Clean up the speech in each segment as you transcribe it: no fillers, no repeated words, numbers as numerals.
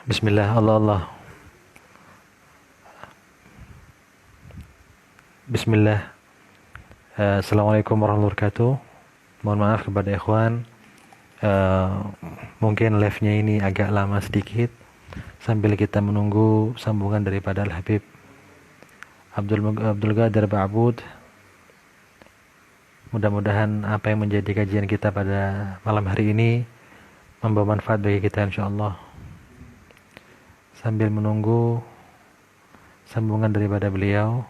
Bismillah, Allah Allah. Bismillah. Assalamualaikum warahmatullahi wabarakatuh. Mohon maaf kepada ikhwan. Eh, Mungkin live-nya ini agak lama sedikit sambil kita menunggu sambungan daripada Al-Habib Abdul Qadir Ba'bud. Mudah-mudahan apa yang menjadi kajian kita pada malam hari ini membawa manfaat bagi kita insyaallah. Sambil menunggu sambungan daripada beliau,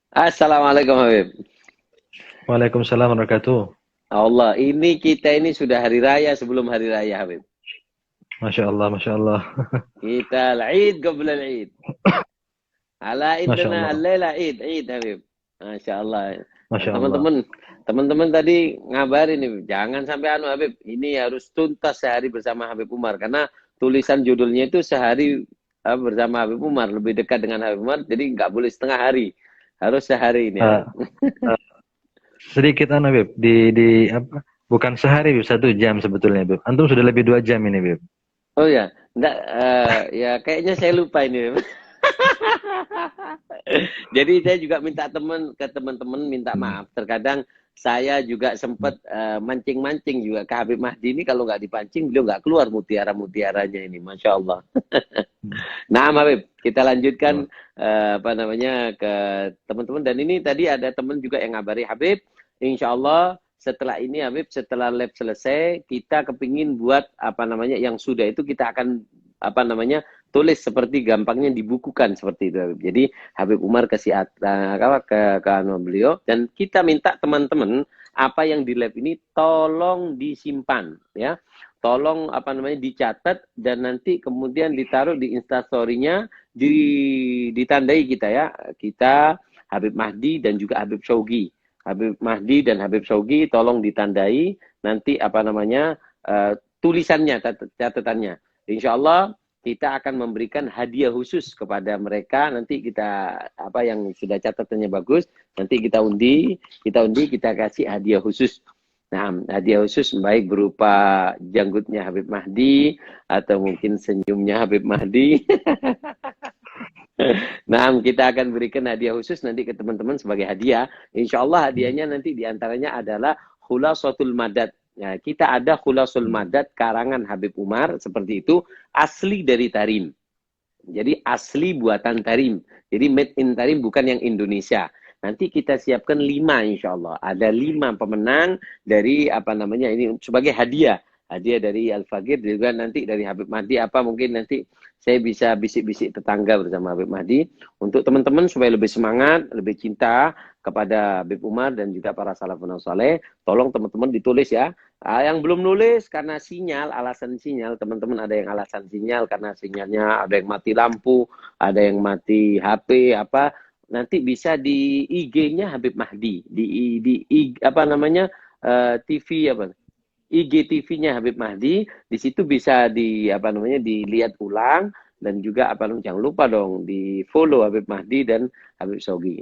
Assalamualaikum Habib. Waalaikumsalam warahmatullahi wabarakatuh. Allah, ini kita ini sudah hari raya sebelum hari raya Habib. Masya Allah, Masya Allah. Kita Eid qabla Eid. Ala Masya indana Allah, al-laila Eid Habib. Masya Allah. Masya Allah. Teman-teman tadi ngabarin nih, jangan sampai Habib. Ini harus tuntas sehari bersama Habib Umar karena tulisan judulnya itu sehari bersama Habib Umar, lebih dekat dengan Habib Umar, jadi nggak boleh setengah hari. Harus sehari ini Uh, Habib. Sedikit Beb, di apa? Bukan sehari Beb, 1 jam sebetulnya Beb. Antum sudah lebih 2 jam ini Beb. Oh ya, enggak ya kayaknya saya lupa ini Habib. Jadi saya juga minta teman-teman minta Hmm. maaf. Terkadang saya juga sempat mancing-mancing juga ke Habib Mahdi ini, kalau nggak dipancing beliau nggak keluar mutiara-mutiaranya ini, Masya Allah. Hmm. Nah, Habib, kita lanjutkan Allah. apa namanya ke teman-teman. Dan ini tadi ada teman juga yang ngabari Habib, insya Allah setelah ini Habib, setelah lab selesai, kita kepingin buat apa namanya yang sudah itu kita akan apa namanya tulis seperti gampangnya dibukukan seperti itu Habib. Jadi Habib Umar ke beliau, dan kita minta teman-teman apa yang di lab ini tolong disimpan ya. Tolong apa namanya dicatat dan nanti kemudian ditaruh di instastory-nya, ditandai kita ya. Kita Habib Mahdi dan juga Habib Syaugi. Habib Mahdi dan Habib Syaugi tolong ditandai nanti apa namanya tulisannya, catatannya. Insya Allah kita akan memberikan hadiah khusus kepada mereka. Nanti kita apa yang sudah catatannya bagus, nanti kita kasih hadiah khusus. Nah, hadiah khusus baik berupa janggutnya Habib Mahdi atau mungkin senyumnya Habib Mahdi. Nah, kita akan berikan hadiah khusus nanti ke teman-teman sebagai hadiah. Insya Allah hadiahnya nanti diantaranya adalah Khulasatul Madad. Nah, kita ada Khulasul Madad karangan Habib Umar seperti itu, asli dari Tarim. Jadi asli buatan Tarim. Jadi made in Tarim, bukan yang Indonesia. Nanti kita siapkan 5 insya Allah. Ada 5 pemenang dari apa namanya ini sebagai hadiah. Hadiah dari Al-Faqir, juga nanti dari Habib Mahdi. Apa mungkin nanti saya bisa bisik-bisik tetangga bersama Habib Mahdi. Untuk teman-teman supaya lebih semangat, lebih cinta kepada Habib Umar dan juga para salafun saleh. Tolong teman-teman ditulis ya. Yang belum nulis karena sinyal, alasan sinyal, teman-teman ada yang alasan sinyal karena sinyalnya ada yang mati lampu, ada yang mati HP apa, nanti bisa di IG-nya Habib Mahdi, di apa namanya TV apa IGTV-nya Habib Mahdi, di situ bisa di apa namanya dilihat ulang, dan juga apa namanya jangan lupa dong di follow Habib Mahdi dan Habib Sogi.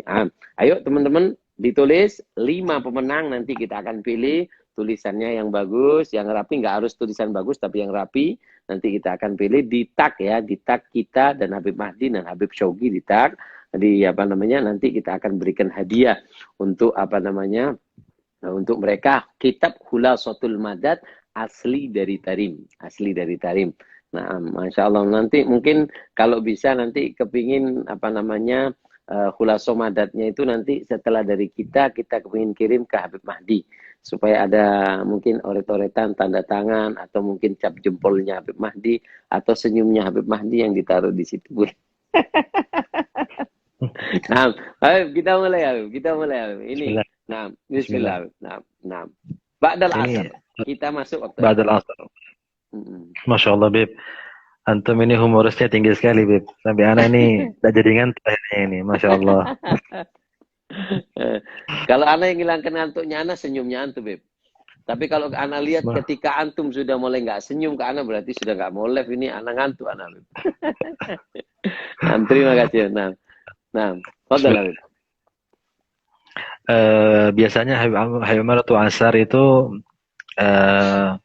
Ayo teman-teman ditulis 5 pemenang, nanti kita akan pilih tulisannya yang bagus, yang rapi, nggak harus tulisan bagus tapi yang rapi. Nanti kita akan pilih di tag ya, di tag kita dan Habib Mahdi dan Habib Sogi di tag, di apa namanya nanti kita akan berikan hadiah untuk apa namanya untuk mereka kitab Khulasatul Madad asli dari Tarim, asli dari Tarim. Nah, Masya Allah, nanti mungkin kalau bisa nanti kepingin apa namanya Khulasatul Madadnya itu nanti setelah dari kita kepingin kirim ke Habib Mahdi supaya ada mungkin oret-oretan tanda tangan atau mungkin cap jempolnya Habib Mahdi atau senyumnya Habib Mahdi yang ditaruh di situ. Nah, ayo kita mulai, Habib. Kita mulai, Habib. Ini, Bismillah. nah, Bismillah. Bismillah, Habib. Nah. Ba'dal Ini asar. Kita masuk waktu Ba'dal asar. Asar. Masya Allah Beb. Antum ini humorisnya tinggi sekali Beb. Sampai anak ini tak jadi ngantuk akhirnya ini. Masya Allah. Kalau anak yang hilangkan ngantuknya anak, senyumnya antum, Beb. Tapi kalau anak lihat ketika antum sudah mulai nggak senyum ke anak, berarti sudah nggak mau live, ini anak ngantuk anak, Beb. Nah, terima kasih. Nah. Fadal Bismillah. Habib. Biasanya Habib Umar atau asar itu eh,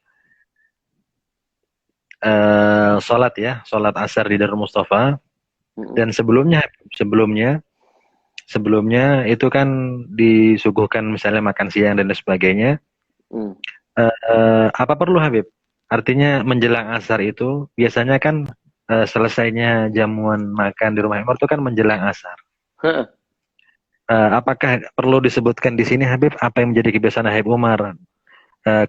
sholat ya, sholat asar di Darul Mustafa. Mm-mm. Dan sebelumnya sebelumnya itu kan disuguhkan misalnya makan siang dan lain sebagainya. Mm. Apa perlu Habib? Artinya menjelang asar itu biasanya kan selesainya jamuan makan di rumah Umar itu kan menjelang asar. Hah. Apakah perlu disebutkan di sini Habib apa yang menjadi kebiasaan Habib Umar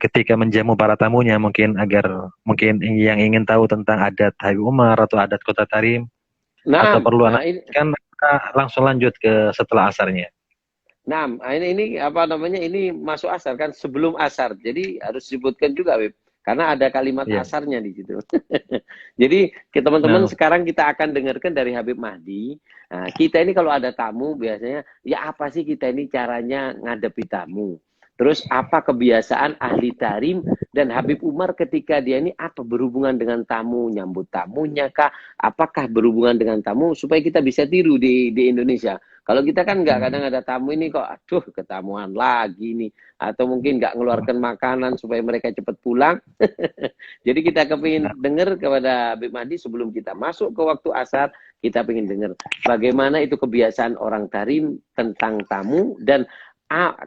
ketika menjamu para tamunya mungkin agar mungkin yang ingin tahu tentang adat Habib Umar atau adat Kota Tarim atau Naam. perlu anak Ini kan langsung lanjut ke setelah asarnya. Naam, ini apa namanya? Ini masuk asar kan sebelum asar. Jadi harus disebutkan juga, Habib. Karena ada kalimat Iya. asarnya di situ. Jadi teman-teman Nah, sekarang kita akan dengarkan dari Habib Mahdi. Nah, kita ini kalau ada tamu biasanya ya apa sih kita ini caranya ngadepi tamu. Terus apa kebiasaan ahli tarim dan Habib Umar ketika dia ini apa berhubungan dengan tamu, nyambut tamunya kah? Apakah berhubungan dengan tamu supaya kita bisa tiru di Indonesia. Kalau kita kan nggak, kadang ada tamu ini kok, aduh ketamuan lagi nih. Atau mungkin nggak ngeluarkan makanan supaya mereka cepat pulang. Jadi kita kepingin dengar kepada Habib Mahdi sebelum kita masuk ke waktu asar, kita pengen dengar bagaimana itu kebiasaan orang Tarim tentang tamu dan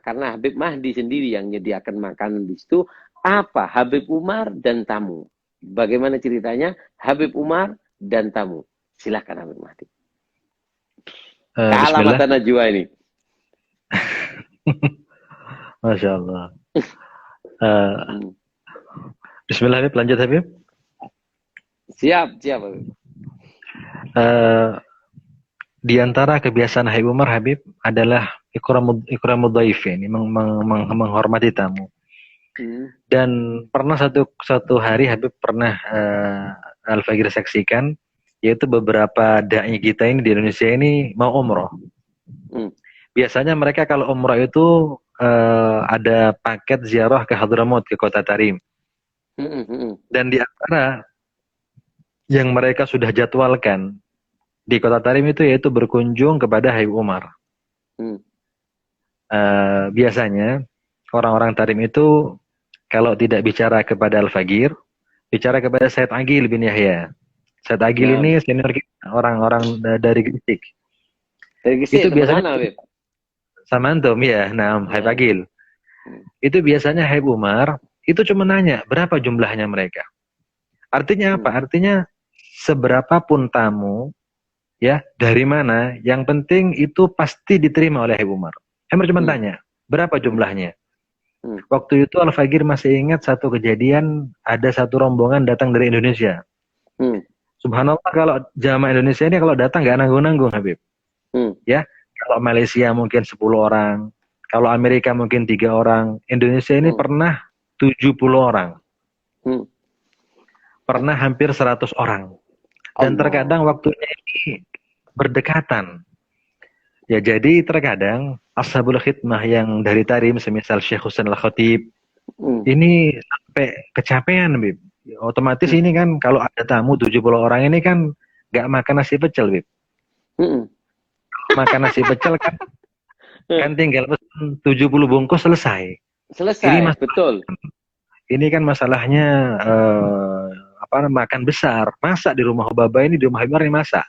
karena Habib Mahdi sendiri yang menyediakan makanan di situ, apa Habib Umar dan tamu. Bagaimana ceritanya Habib Umar dan tamu. Silakan Habib Mahdi. Kalah Bismillah. mata Najwa ini. Masya Allah. Bismillah Habib, lanjut Habib. Siap, siap Habib. Di antara kebiasaan Habib Umar Habib adalah ikramud dhaif ini menghormati tamu. Dan pernah satu hari Habib pernah Al-Fagir saksikan yaitu beberapa dai kita ini di Indonesia ini mau umroh. Biasanya mereka kalau umroh itu ada paket ziarah ke Hadramaut, ke Kota Tarim. Dan di antara yang mereka sudah jadwalkan di Kota Tarim itu yaitu berkunjung kepada Habib Umar. Biasanya orang-orang Tarim itu kalau tidak bicara kepada Al-Fagir, bicara kepada Said Agil bin Yahya. Said Agil ini senior kita, orang-orang dari Gresik. Dari Gresik, Itu biasanya mana Habib? sama antum ya, nah Habib Agil. Itu biasanya Habib Umar itu cuma nanya berapa jumlahnya mereka. Artinya apa? Artinya seberapapun tamu ya dari mana, yang penting itu pasti diterima oleh Habib Umar. Habib cuma tanya berapa jumlahnya. Waktu itu Al-Fagir masih ingat satu kejadian, ada satu rombongan datang dari Indonesia. Subhanallah, kalau jamaah Indonesia ini kalau datang nggak nanggung-nanggung Habib. Ya, kalau Malaysia mungkin 10 orang, kalau Amerika mungkin 3 orang, Indonesia ini pernah 70 orang. Pernah hampir 100 orang. Dan terkadang waktunya ini berdekatan. Ya, jadi terkadang Ashabul Khidmah yang dari Tarim, semisal Syekh Husain Al-Khatib, ini sampai kecapean, Bib. Otomatis ini kan kalau ada tamu 70 orang ini kan nggak makan nasi pecel, Bib. Makan nasi pecel kan tinggal 70 bungkus selesai. Selesai, betul. Ini kan masalahnya makan besar. Masak di rumah Baba ini, di rumah Ibar ini masak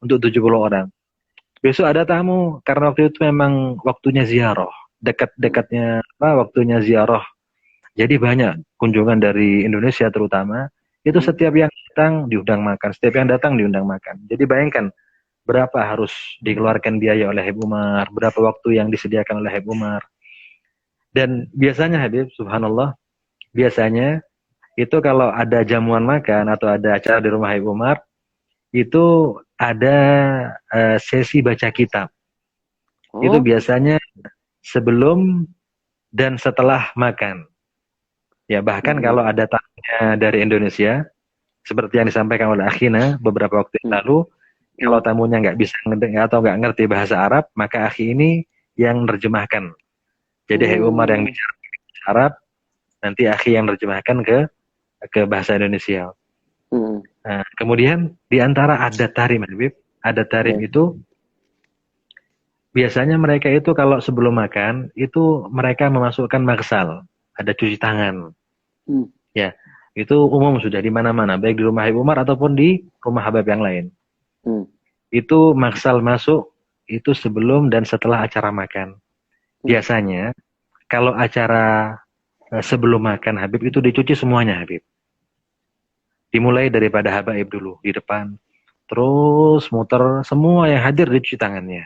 untuk 70 orang. Besok ada tamu, karena waktu itu memang waktunya ziarah, dekat-dekatnya waktunya ziarah. Jadi banyak kunjungan dari Indonesia terutama, itu setiap yang datang diundang makan, setiap yang datang diundang makan. Jadi bayangkan berapa harus dikeluarkan biaya oleh Habib Umar, berapa waktu yang disediakan oleh Habib Umar. Dan biasanya Habib, subhanallah, biasanya itu kalau ada jamuan makan atau ada acara di rumah Habib Umar, itu ada sesi baca kitab. Itu biasanya sebelum dan setelah makan. Ya, bahkan kalau ada tamunya dari Indonesia, seperti yang disampaikan oleh Akhina beberapa waktu yang lalu, kalau tamunya nggak bisa atau nggak ngerti bahasa Arab, maka Akhi ini yang nerjemahkan. Jadi Habib Umar yang bicara bahasa Arab, nanti Akhi yang nerjemahkan ke bahasa Indonesia. Nah, kemudian di antara adat Tarim, Habib, adat Tarim itu biasanya mereka itu kalau sebelum makan itu mereka memasukkan magsal, ada cuci tangan. Hmm. Ya, itu umum sudah di mana-mana, baik di rumah Habib Umar ataupun di rumah Habib yang lain. Hmm. Itu maksal masuk itu sebelum dan setelah acara makan. Hmm. Biasanya kalau acara sebelum makan Habib itu dicuci semuanya Habib. Dimulai daripada habaib dulu di depan, terus muter semua yang hadir dicuci tangannya.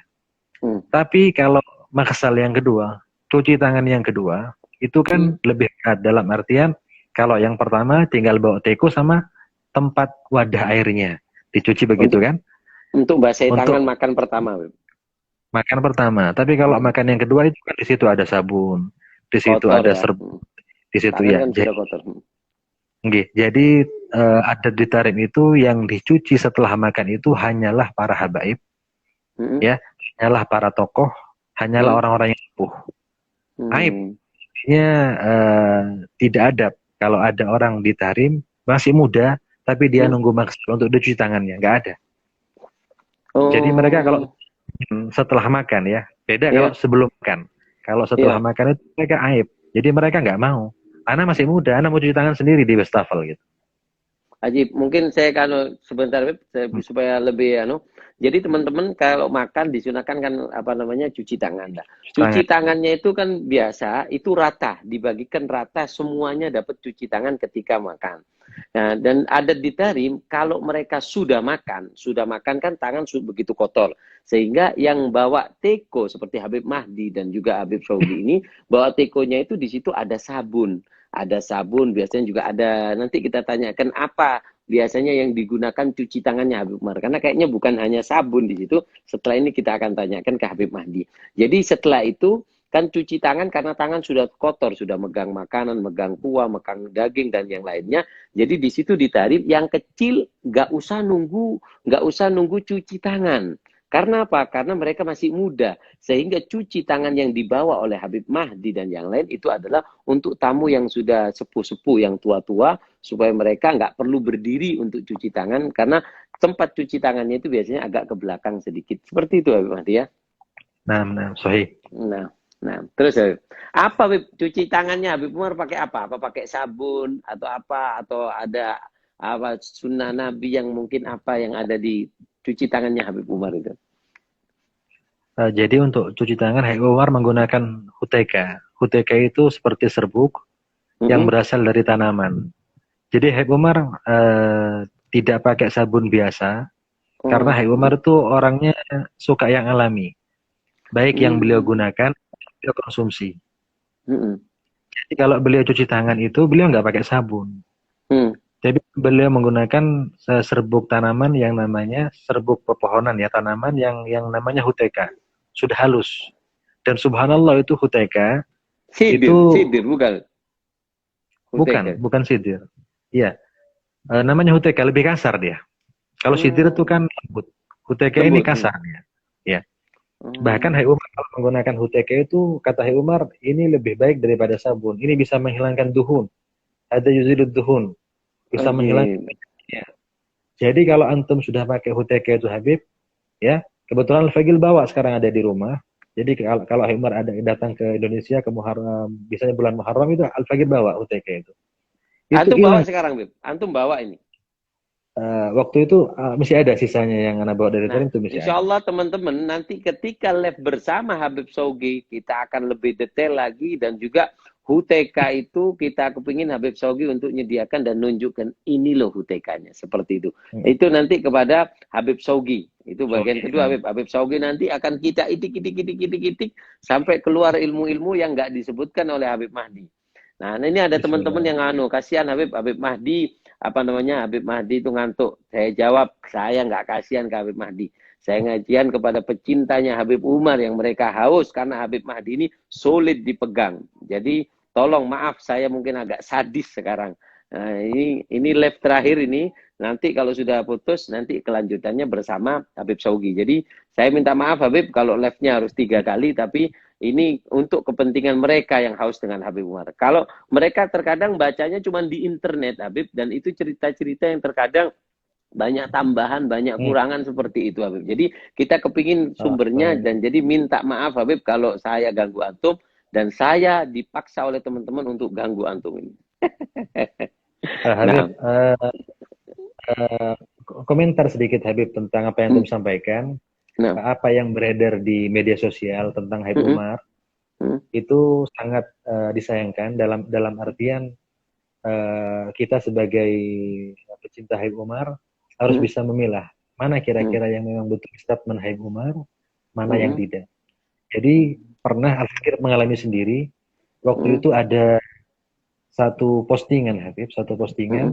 Hmm. Tapi kalau maksal yang kedua, cuci tangan yang kedua itu kan Hmm. lebih dekat dalam artian kalau yang pertama tinggal bawa teko sama tempat wadah airnya dicuci begitu Untuk kan? basahi tangan Untuk makan pertama, Beb. makan pertama. Tapi kalau Hmm. makan yang kedua itu kan di situ ada sabun, di situ Kotor ada ya. serbuk, Hmm. di situ Tangan ya. kan sudah Jadi, kotor. Hmm. nggih. Jadi adat di Tarim itu yang dicuci setelah makan itu hanyalah para habaib, Hmm. ya, hanyalah para tokoh, hanyalah Hmm. orang-orang yang sepuh. Aib, Hmm. artinya tidak adab. Kalau ada orang di Tarim masih muda, tapi dia Hmm. nunggu maksimal untuk dicuci tangannya, nggak ada. Jadi mereka kalau Oh, setelah makan ya, beda kalau ya, sebelum makan. Kalau setelah ya. makan itu mereka aib. Jadi mereka nggak mau. Anak masih muda, anak mau cuci tangan sendiri di wastafel gitu. Ajib, mungkin saya kan sebentar Beb, Hmm. supaya lebih Jadi teman-teman kalau makan disunahkan kan apa namanya cuci tangan dah. Cuci tangan. Cuci tangannya itu kan biasa, itu rata, dibagikan rata semuanya dapat cuci tangan ketika makan. Nah, dan adat di Tarim kalau mereka sudah makan kan tangan begitu kotor. Sehingga yang bawa teko seperti Habib Mahdi dan juga Habib Shaugi ini bawa tekonya itu di situ ada sabun, biasanya juga ada. Nanti kita tanyakan apa biasanya yang digunakan cuci tangannya Habib Umar. Karena kayaknya bukan hanya sabun di situ. Setelah ini kita akan tanyakan ke Habib Mahdi. Jadi setelah itu kan cuci tangan karena tangan sudah kotor, sudah megang makanan, megang kuah, megang daging dan yang lainnya. Jadi di situ ditarik yang kecil nggak usah nunggu cuci tangan. Karena apa? Karena mereka masih muda. Sehingga cuci tangan yang dibawa oleh Habib Mahdi dan yang lain itu adalah untuk tamu yang sudah sepuh-sepuh, yang tua-tua, supaya mereka nggak perlu berdiri untuk cuci tangan, karena tempat cuci tangannya itu biasanya agak ke belakang sedikit. Seperti itu, Habib Mahdi ya. Nah, sahih. Nah, nah, terus Habib. Apa Habib, cuci tangannya Habib Umar pakai apa? Apa pakai sabun atau apa? Atau ada apa sunnah Nabi yang mungkin apa yang ada di cuci tangannya Habib Umar itu? Jadi untuk cuci tangan Habib Umar menggunakan huteka. Huteka itu seperti serbuk yang Mm-mm. berasal dari tanaman. Jadi Habib Umar tidak pakai sabun biasa karena Oh, Habib Umar itu orangnya suka yang alami. Baik yang beliau mm, gunakan, beliau konsumsi. mm, Jadi kalau beliau cuci tangan itu beliau nggak pakai sabun. mm, Jadi beliau menggunakan serbuk tanaman yang namanya serbuk pepohonan ya, tanaman yang namanya huteka. Sudah halus. Dan subhanallah itu huteka itu sidir bukan? bukan Huteke. bukan sidir. Iya, namanya huteka lebih kasar dia. Kalau sidir itu Hmm, kan lembut. Huteka ini lembut. kasar dia. Ya. Bahkan Hai Hmm, Umar kalau menggunakan huteka itu kata Hai Umar ini lebih baik daripada sabun. Ini bisa menghilangkan duhun. Ada yuzilud duhun. Bisa menghilangkan. oke. Jadi kalau antum sudah pakai huteke itu Habib, ya kebetulan Fagil bawa sekarang ada di rumah. Jadi kalau Umar ada datang ke Indonesia ke Muharram, biasanya bulan Muharram itu Al Fagil bawa huteke itu. Itu Antum bawa hilang. sekarang, Bib. Antum bawa ini. Waktu itu masih ada sisanya yang anak bawa dari Nah, Tarim itu masih insya ada. Allah teman-teman nanti ketika live bersama Habib Saugi, kita akan lebih detail lagi dan juga HUTK itu kita kepingin Habib Saugi untuk menyediakan dan nunjukkan ini loh HUTK-nya. Seperti itu. Hmm. Itu nanti kepada Habib Saugi. Itu So, bagian kedua Habib. Habib Saugi nanti akan kita itik sampai keluar ilmu-ilmu yang nggak disebutkan oleh Habib Mahdi. Nah, ini ada teman-teman Bismillah. yang kasihan Habib Mahdi, apa namanya, Habib Mahdi itu ngantuk. Saya jawab, saya nggak kasihan ke Habib Mahdi. Saya ngajian kepada pecintanya Habib Umar yang mereka haus karena Habib Mahdi ini sulit dipegang. Jadi tolong maaf saya mungkin agak sadis sekarang. Nah, ini live terakhir ini. Nanti kalau sudah putus, nanti kelanjutannya bersama Habib Saugi. Jadi saya minta maaf Habib kalau live-nya harus 3 kali, tapi ini untuk kepentingan mereka yang haus dengan Habib Umar. Kalau mereka terkadang bacanya cuma di internet, Habib, dan itu cerita-cerita yang terkadang banyak tambahan, banyak Hmm. kurangan seperti itu Habib. Jadi kita kepingin Oh, sumbernya, dan jadi minta maaf Habib kalau saya ganggu antum dan saya dipaksa oleh teman-teman untuk ganggu antum ini. Habib, Nah, komentar sedikit Habib tentang apa yang hmm, Antum sampaikan. nah, Apa yang beredar di media sosial tentang Habib hmm, Umar hmm, itu sangat disayangkan dalam artian kita sebagai pecinta Habib Umar harus hmm, bisa memilah mana hmm, kira-kira yang memang betul statement Habib Umar, mana hmm, yang hmm, tidak. Jadi pernah Al-Fakir mengalami sendiri. Waktu hmm, itu ada satu postingan Habib, satu hmm, postingan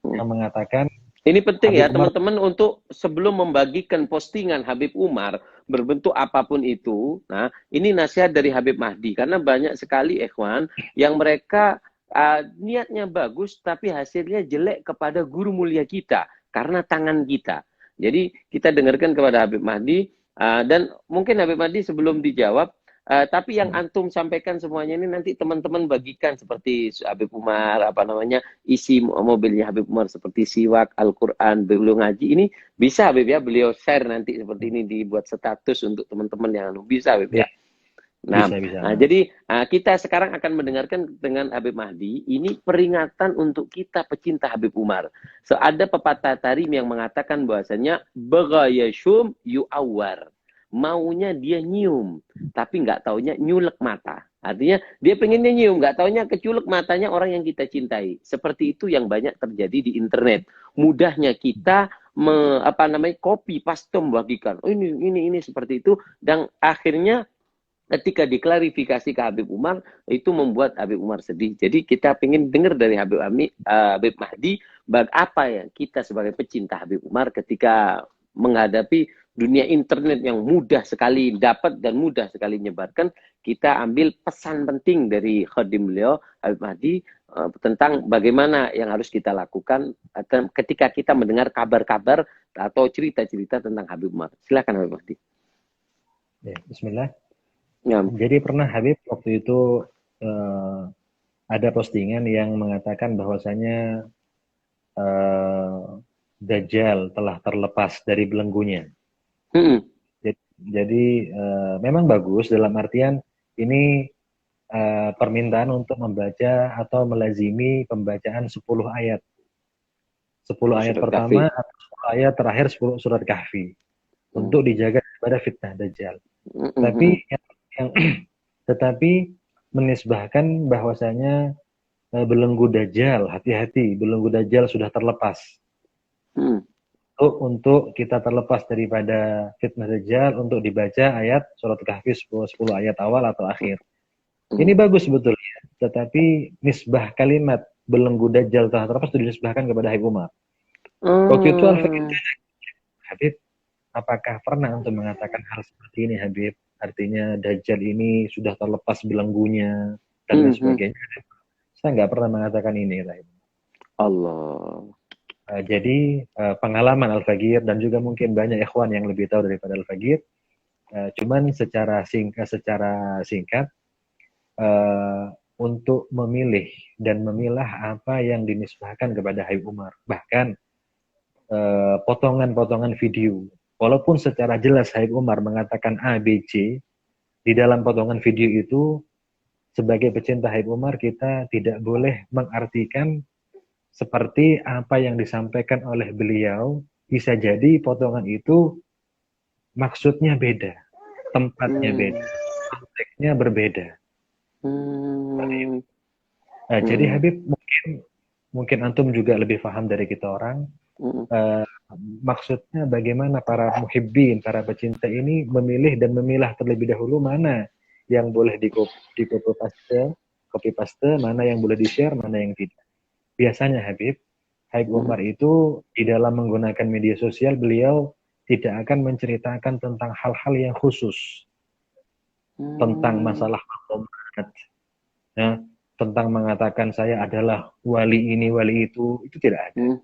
hmm. yang mengatakan Ini penting Habib ya Umar. teman-teman untuk sebelum membagikan postingan Habib Umar berbentuk apapun itu. Nah, ini nasihat dari Habib Mahdi karena banyak sekali ikhwan yang mereka niatnya bagus tapi hasilnya jelek kepada guru mulia kita karena tangan kita. Jadi kita dengarkan kepada Habib Mahdi dan mungkin Habib Mahdi sebelum dijawab tapi yang antum sampaikan semuanya ini nanti teman-teman bagikan seperti Habib Umar apa namanya isi mobilnya Habib Umar seperti siwak, Al-Quran, beliau ngaji ini bisa Habib ya, beliau share nanti seperti ini dibuat status untuk teman-teman yang bisa Habib Ya, ya. Nah, bisa bisa. jadi kita sekarang akan mendengarkan dengan Habib Mahdi ini peringatan untuk kita pecinta Habib Umar. So, ada pepatah tarim yang mengatakan bahwasanya bagayashum yu'awar. Maunya dia nyium, tapi nggak taunya nyulek mata. Artinya dia pengennya nyium, nggak taunya keculek matanya orang yang kita cintai. Seperti itu yang banyak terjadi di internet. Mudahnya kita apa namanya copy paste membagikan. Oh, ini seperti itu dan akhirnya ketika diklarifikasi ke Habib Umar itu membuat Habib Umar sedih. Jadi kita ingin dengar dari Habib Mahdi apa ya kita sebagai pecinta Habib Umar ketika menghadapi dunia internet yang mudah sekali dapat dan mudah sekali menyebarkan, kita ambil pesan penting dari khadim beliau Habib Mahdi tentang bagaimana yang harus kita lakukan ketika kita mendengar kabar-kabar atau cerita-cerita tentang Habib Umar. Silakan Habib Mahdi. Ya, Bismillah. Ya. Jadi pernah Habib waktu itu ada postingan yang mengatakan bahwasanya eh, Dajjal telah terlepas dari belenggunya. Hmm. Jadi memang bagus dalam artian ini permintaan untuk membaca atau melazimi pembacaan 10 ayat. 10 ayat Surat pertama Kahfi. atau 10 ayat terakhir 10 surat Kahfi Hmm. untuk dijaga daripada fitnah Dajjal. Tapi Hmm. yang tetapi menisbahkan bahwasanya belenggu Dajjal, hati-hati, belenggu Dajjal sudah terlepas. Hmm. Untuk kita terlepas daripada fitnah Dajjal, untuk dibaca ayat surat Kahfi 10 ayat awal atau akhir. Ini bagus sebetulnya, tetapi nisbah kalimat belenggu Dajjal telah terlepas itu dinisbahkan kepada Habib Umar. Waktu itu Al-Fakir, Habib, apakah pernah untuk mengatakan hal seperti ini Habib? Artinya Dajjal ini sudah terlepas belenggunya dan lain sebagainya. Saya nggak pernah mengatakan ini. Allah. Jadi pengalaman Al-Fakir dan juga mungkin banyak ikhwan yang lebih tahu daripada Al-Fakir. Cuman secara singkat untuk memilih dan memilah apa yang dinisbahkan kepada Habib Umar. Bahkan potongan-potongan video. Walaupun secara jelas Habib Umar mengatakan A, B, C, di dalam potongan video itu sebagai pecinta Habib Umar kita tidak boleh mengartikan seperti apa yang disampaikan oleh beliau. Bisa jadi potongan itu maksudnya beda, tempatnya beda, konteksnya berbeda. Jadi Habib mungkin antum juga lebih paham dari kita orang. Maksudnya bagaimana para muhibbin, para pecinta ini memilih dan memilah terlebih dahulu mana yang boleh di copy paste, mana yang boleh di-share, mana yang tidak. Biasanya Habib Umar itu di dalam menggunakan media sosial beliau tidak akan menceritakan tentang hal-hal yang khusus tentang masalah makomat, ya, tentang mengatakan saya adalah wali ini wali itu tidak ada.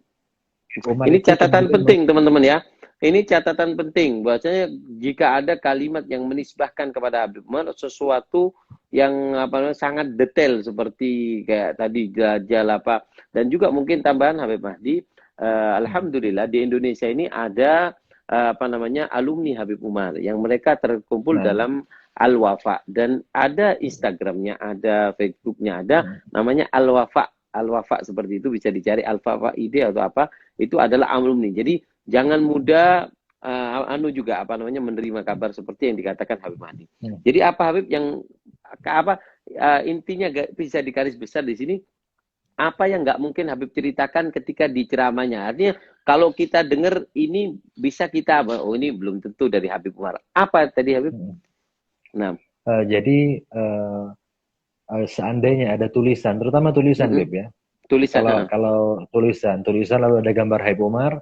Umar Ini itu catatan penting teman-teman ya. Ini catatan penting bahwasanya jika ada kalimat yang menisbahkan kepada Habib Umar sesuatu yang sangat detail seperti kayak tadi Dajjal apa dan juga mungkin tambahan Habib Mahdi alhamdulillah di Indonesia ini ada apa namanya alumni Habib Umar yang mereka terkumpul Nah, dalam Al-Wafa, dan ada Instagramnya, ada Facebooknya, ada namanya Al-Wafa. Al-Wafa seperti itu, bisa dicari Al-Wafa ID atau apa, itu adalah alumni. Jadi jangan mudah juga apa namanya menerima kabar seperti yang dikatakan Habib Mahdi. Jadi apa Habib yang apa intinya bisa dikaris besar di sini, apa yang nggak mungkin Habib ceritakan ketika di ceramahnya. Artinya kalau kita dengar ini bisa kita, oh ini belum tentu dari Habib Umar. Apa tadi Habib? Nah, jadi seandainya ada tulisan, terutama tulisan, Beb, ya. tulisan. Kalau tulisan lalu ada gambar Habib Umar,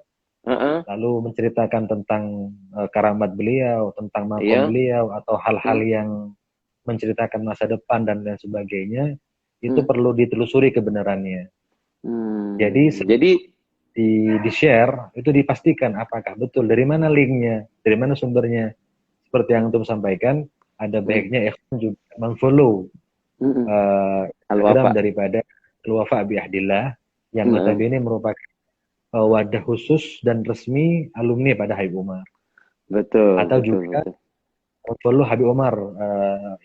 lalu menceritakan tentang karamat beliau, tentang makom beliau, atau hal-hal yang menceritakan masa depan dan lain sebagainya, itu perlu ditelusuri kebenarannya. Jadi di share itu dipastikan apakah betul, dari mana linknya, dari mana sumbernya. Seperti yang antum sampaikan, ada baiknya ikhwan juga mengfollow Instagram daripada Al-Wafa bi Ahdillah, yang notabene merupakan wadah khusus dan resmi alumni pada Habib Umar. Betul. Atau juga follow Habib Umar,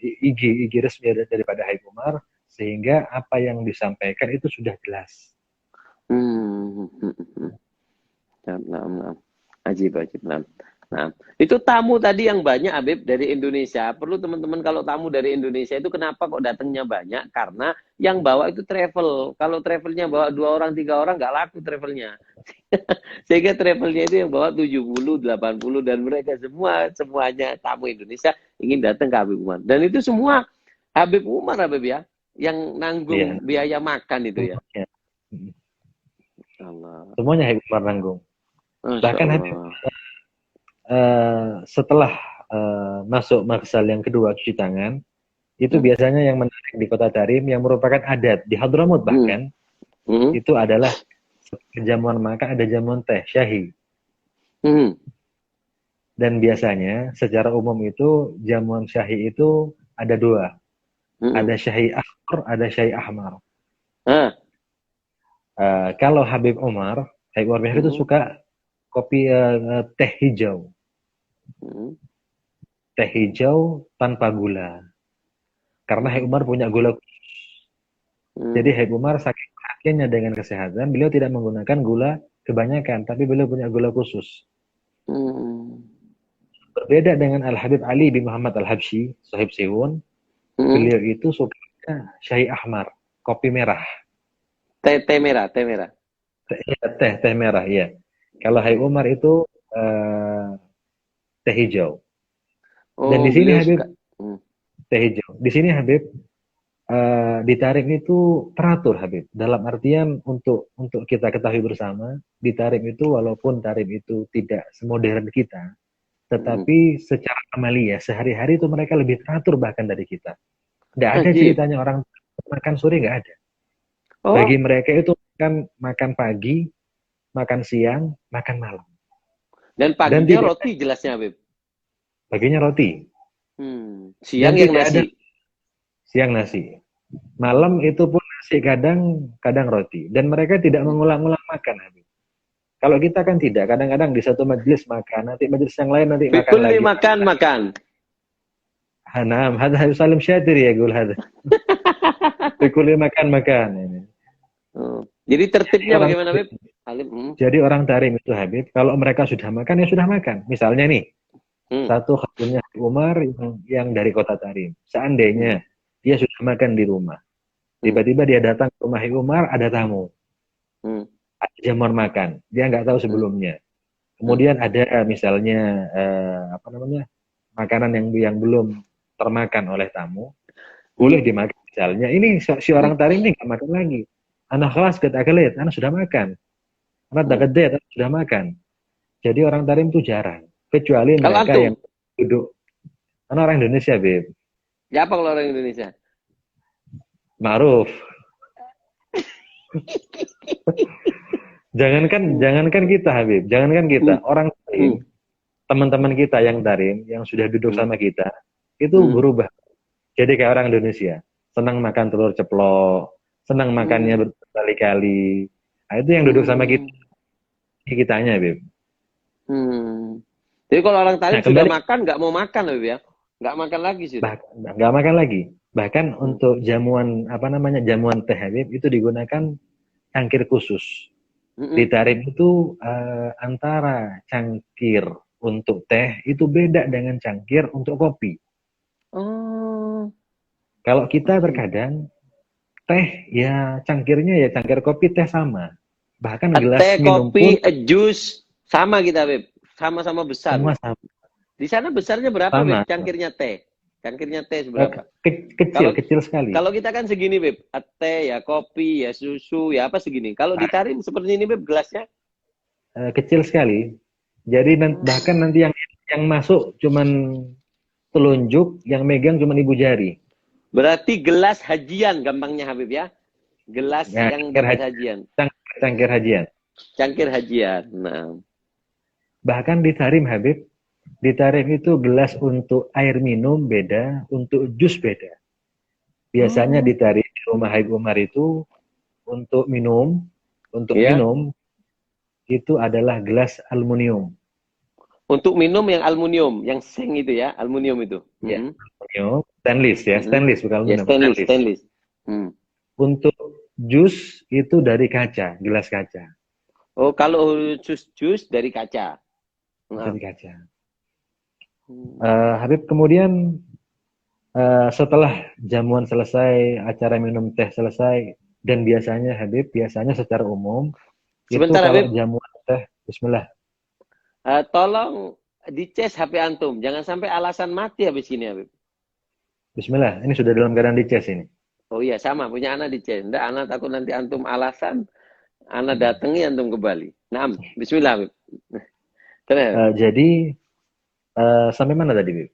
IG resmi daripada Habib Umar, sehingga apa yang disampaikan itu sudah jelas. Ajib. Nah, itu tamu tadi yang banyak Habib dari Indonesia. Perlu teman-teman, kalau tamu dari Indonesia itu kenapa kok datangnya banyak? Karena yang bawa itu travel. Kalau travelnya bawa 2 orang, 3 orang, nggak laku travelnya. Sehingga travelnya itu yang bawa 70, 80, dan mereka semuanya tamu Indonesia ingin datang ke Habib Umar. Dan itu semua Habib Umar, Habib ya, yang nanggung biaya makan itu ya. Allah. Semuanya Habib Umar nanggung. Bahkan Habib setelah masuk maksal yang kedua cuci tangan, itu biasanya yang menarik di Kota Tarim yang merupakan adat di Hadramut, bahkan itu adalah jamuan makan, ada jamuan teh syahi. Dan biasanya secara umum itu jamuan syahi itu ada 2, ada syahi akhbar, ada syahi ahmar. Kalau Habib Umar itu suka kopi teh hijau. Teh hijau tanpa gula. Karena Habib Umar punya gula khusus. Jadi Habib Umar saking perhatiannya dengan kesehatan, beliau tidak menggunakan gula kebanyakan, tapi beliau punya gula khusus. Berbeda dengan Al-Habib Ali bin Muhammad Al-Habsyi, Sahib Siwun, beliau itu suka syahi ahmar, kopi merah. Teh merah. Teh merah, ya. Kalau Habib Umar itu teh hijau. Dan di sini Habib teh hijau. Di sini Habib di Tarim itu teratur Habib. Dalam artian untuk kita ketahui bersama, di Tarim itu walaupun Tarim itu tidak semodern kita, tetapi secara amalia sehari-hari itu mereka lebih teratur bahkan dari kita. Tidak ada ceritanya orang makan sore, nggak ada. Bagi mereka itu makan pagi, makan siang, makan malam. Dan paginya roti jelasnya Habib. Paginya roti. Siang yang nasi. Siang nasi. Malam itu pun nasi, kadang roti. Dan mereka tidak mengulang-ulang makan Habib. Kalau kita kan tidak, kadang-kadang di satu majelis makan, nanti majelis yang lain nanti makan lagi. makan. Naam, hadha Habib Salim Syatiri ya gul hadha. Bikuli makan. Jadi tertibnya bagaimana Habib? Jadi orang Tarim itu Habib, kalau mereka sudah makan, ya sudah makan. Misalnya nih, satu khadimnya Umar yang dari Kota Tarim. Seandainya dia sudah makan di rumah, tiba-tiba dia datang ke rumah Umar, ada tamu, ada jamuan makan, dia nggak tahu sebelumnya. Kemudian ada misalnya makanan yang belum termakan oleh tamu, boleh dimakan. Misalnya ini si orang Tarim ini nggak makan lagi. Anak kelas kata-kata, anak sudah makan. Anak dekat sudah makan. Jadi orang Tarim itu jarang. Kecuali mereka yang duduk. Karena orang Indonesia, Beb. Ya apa kalau orang Indonesia? Ma'ruf. Jangankan kita, Habib. Jangankan kita. Orang Tarim, teman-teman kita yang Tarim, yang sudah duduk sama kita, itu berubah. Jadi kayak orang Indonesia. Senang makan telur ceplok. Senang makannya berkali-kali. Nah, itu yang duduk sama kita. Ini kitanya, Bib. Jadi kalau orang tarim Nah, sudah kembali makan, nggak mau makan loh ya, nggak makan lagi sudah. nggak makan lagi. Bahkan untuk jamuan jamuan teh, Habib, itu digunakan cangkir khusus. Di tarim itu antara cangkir untuk teh itu beda dengan cangkir untuk kopi. Oh. Kalau kita terkadang teh ya cangkirnya ya cangkir kopi teh sama. Bahkan gelas Teh, minum pun kopi, jus sama kita, Beb. Sama-sama besar. semua Beb. sama. Di sana besarnya berapa, Sama. Beb? Cangkirnya teh. Cangkirnya teh seberapa? Kecil sekali. Kalau kita kan segini, Beb. Teh, ya kopi, ya susu, ya apa segini. Kalau ditarim seperti ini, Beb, gelasnya? Kecil sekali. Jadi bahkan nanti yang masuk cuman telunjuk, yang megang cuman ibu jari. Berarti gelas hajian gampangnya, Habib ya. Gelas Ya, yang dapat hajian. Cangkir hajian. Cangkir hajian. Nah. Bahkan di tarim, Habib, di tarim itu gelas untuk air minum beda, untuk jus beda. Biasanya di tarim di rumah Habib Umar itu untuk minum, minum itu adalah gelas aluminium. Untuk minum yang aluminium, yang seng itu ya, aluminium itu. Ya, aluminium, stainless ya, stainless bukan aluminium. Ya, stainless. Untuk jus itu dari kaca, gelas kaca. Oh, kalau jus dari kaca. Dari kaca. Habib kemudian setelah jamuan selesai, acara minum teh selesai, dan biasanya Habib, secara umum, sebentar, itu kalau Habib. jamuan teh, bismillah. Tolong dicas HP antum, jangan sampai alasan mati habis ini, Habib. Bismillah, ini sudah dalam keadaan dicas ini. Oh iya, sama, punya anak dicas. Nggak, anak takut nanti antum alasan, anak datangi antum ke Bali. Nah, bismillah, Habib. Jadi, sampai mana tadi, Bib?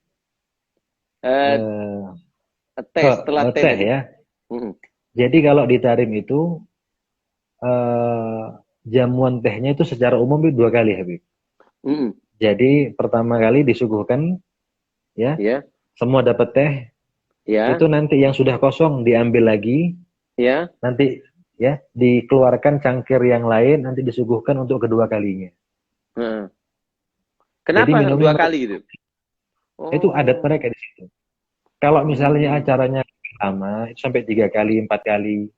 Setelah teh ya. Jadi kalau di tarim itu, jamuan tehnya itu secara umum 2 kali, Habib. Jadi pertama kali disuguhkan, ya, semua dapat teh, itu nanti yang sudah kosong diambil lagi, nanti ya dikeluarkan cangkir yang lain, nanti disuguhkan untuk kedua kalinya. Kenapa jadi 2 kali gitu? Itu adat mereka di situ. Kalau misalnya acaranya lama, itu sampai 3 kali, 4 kali.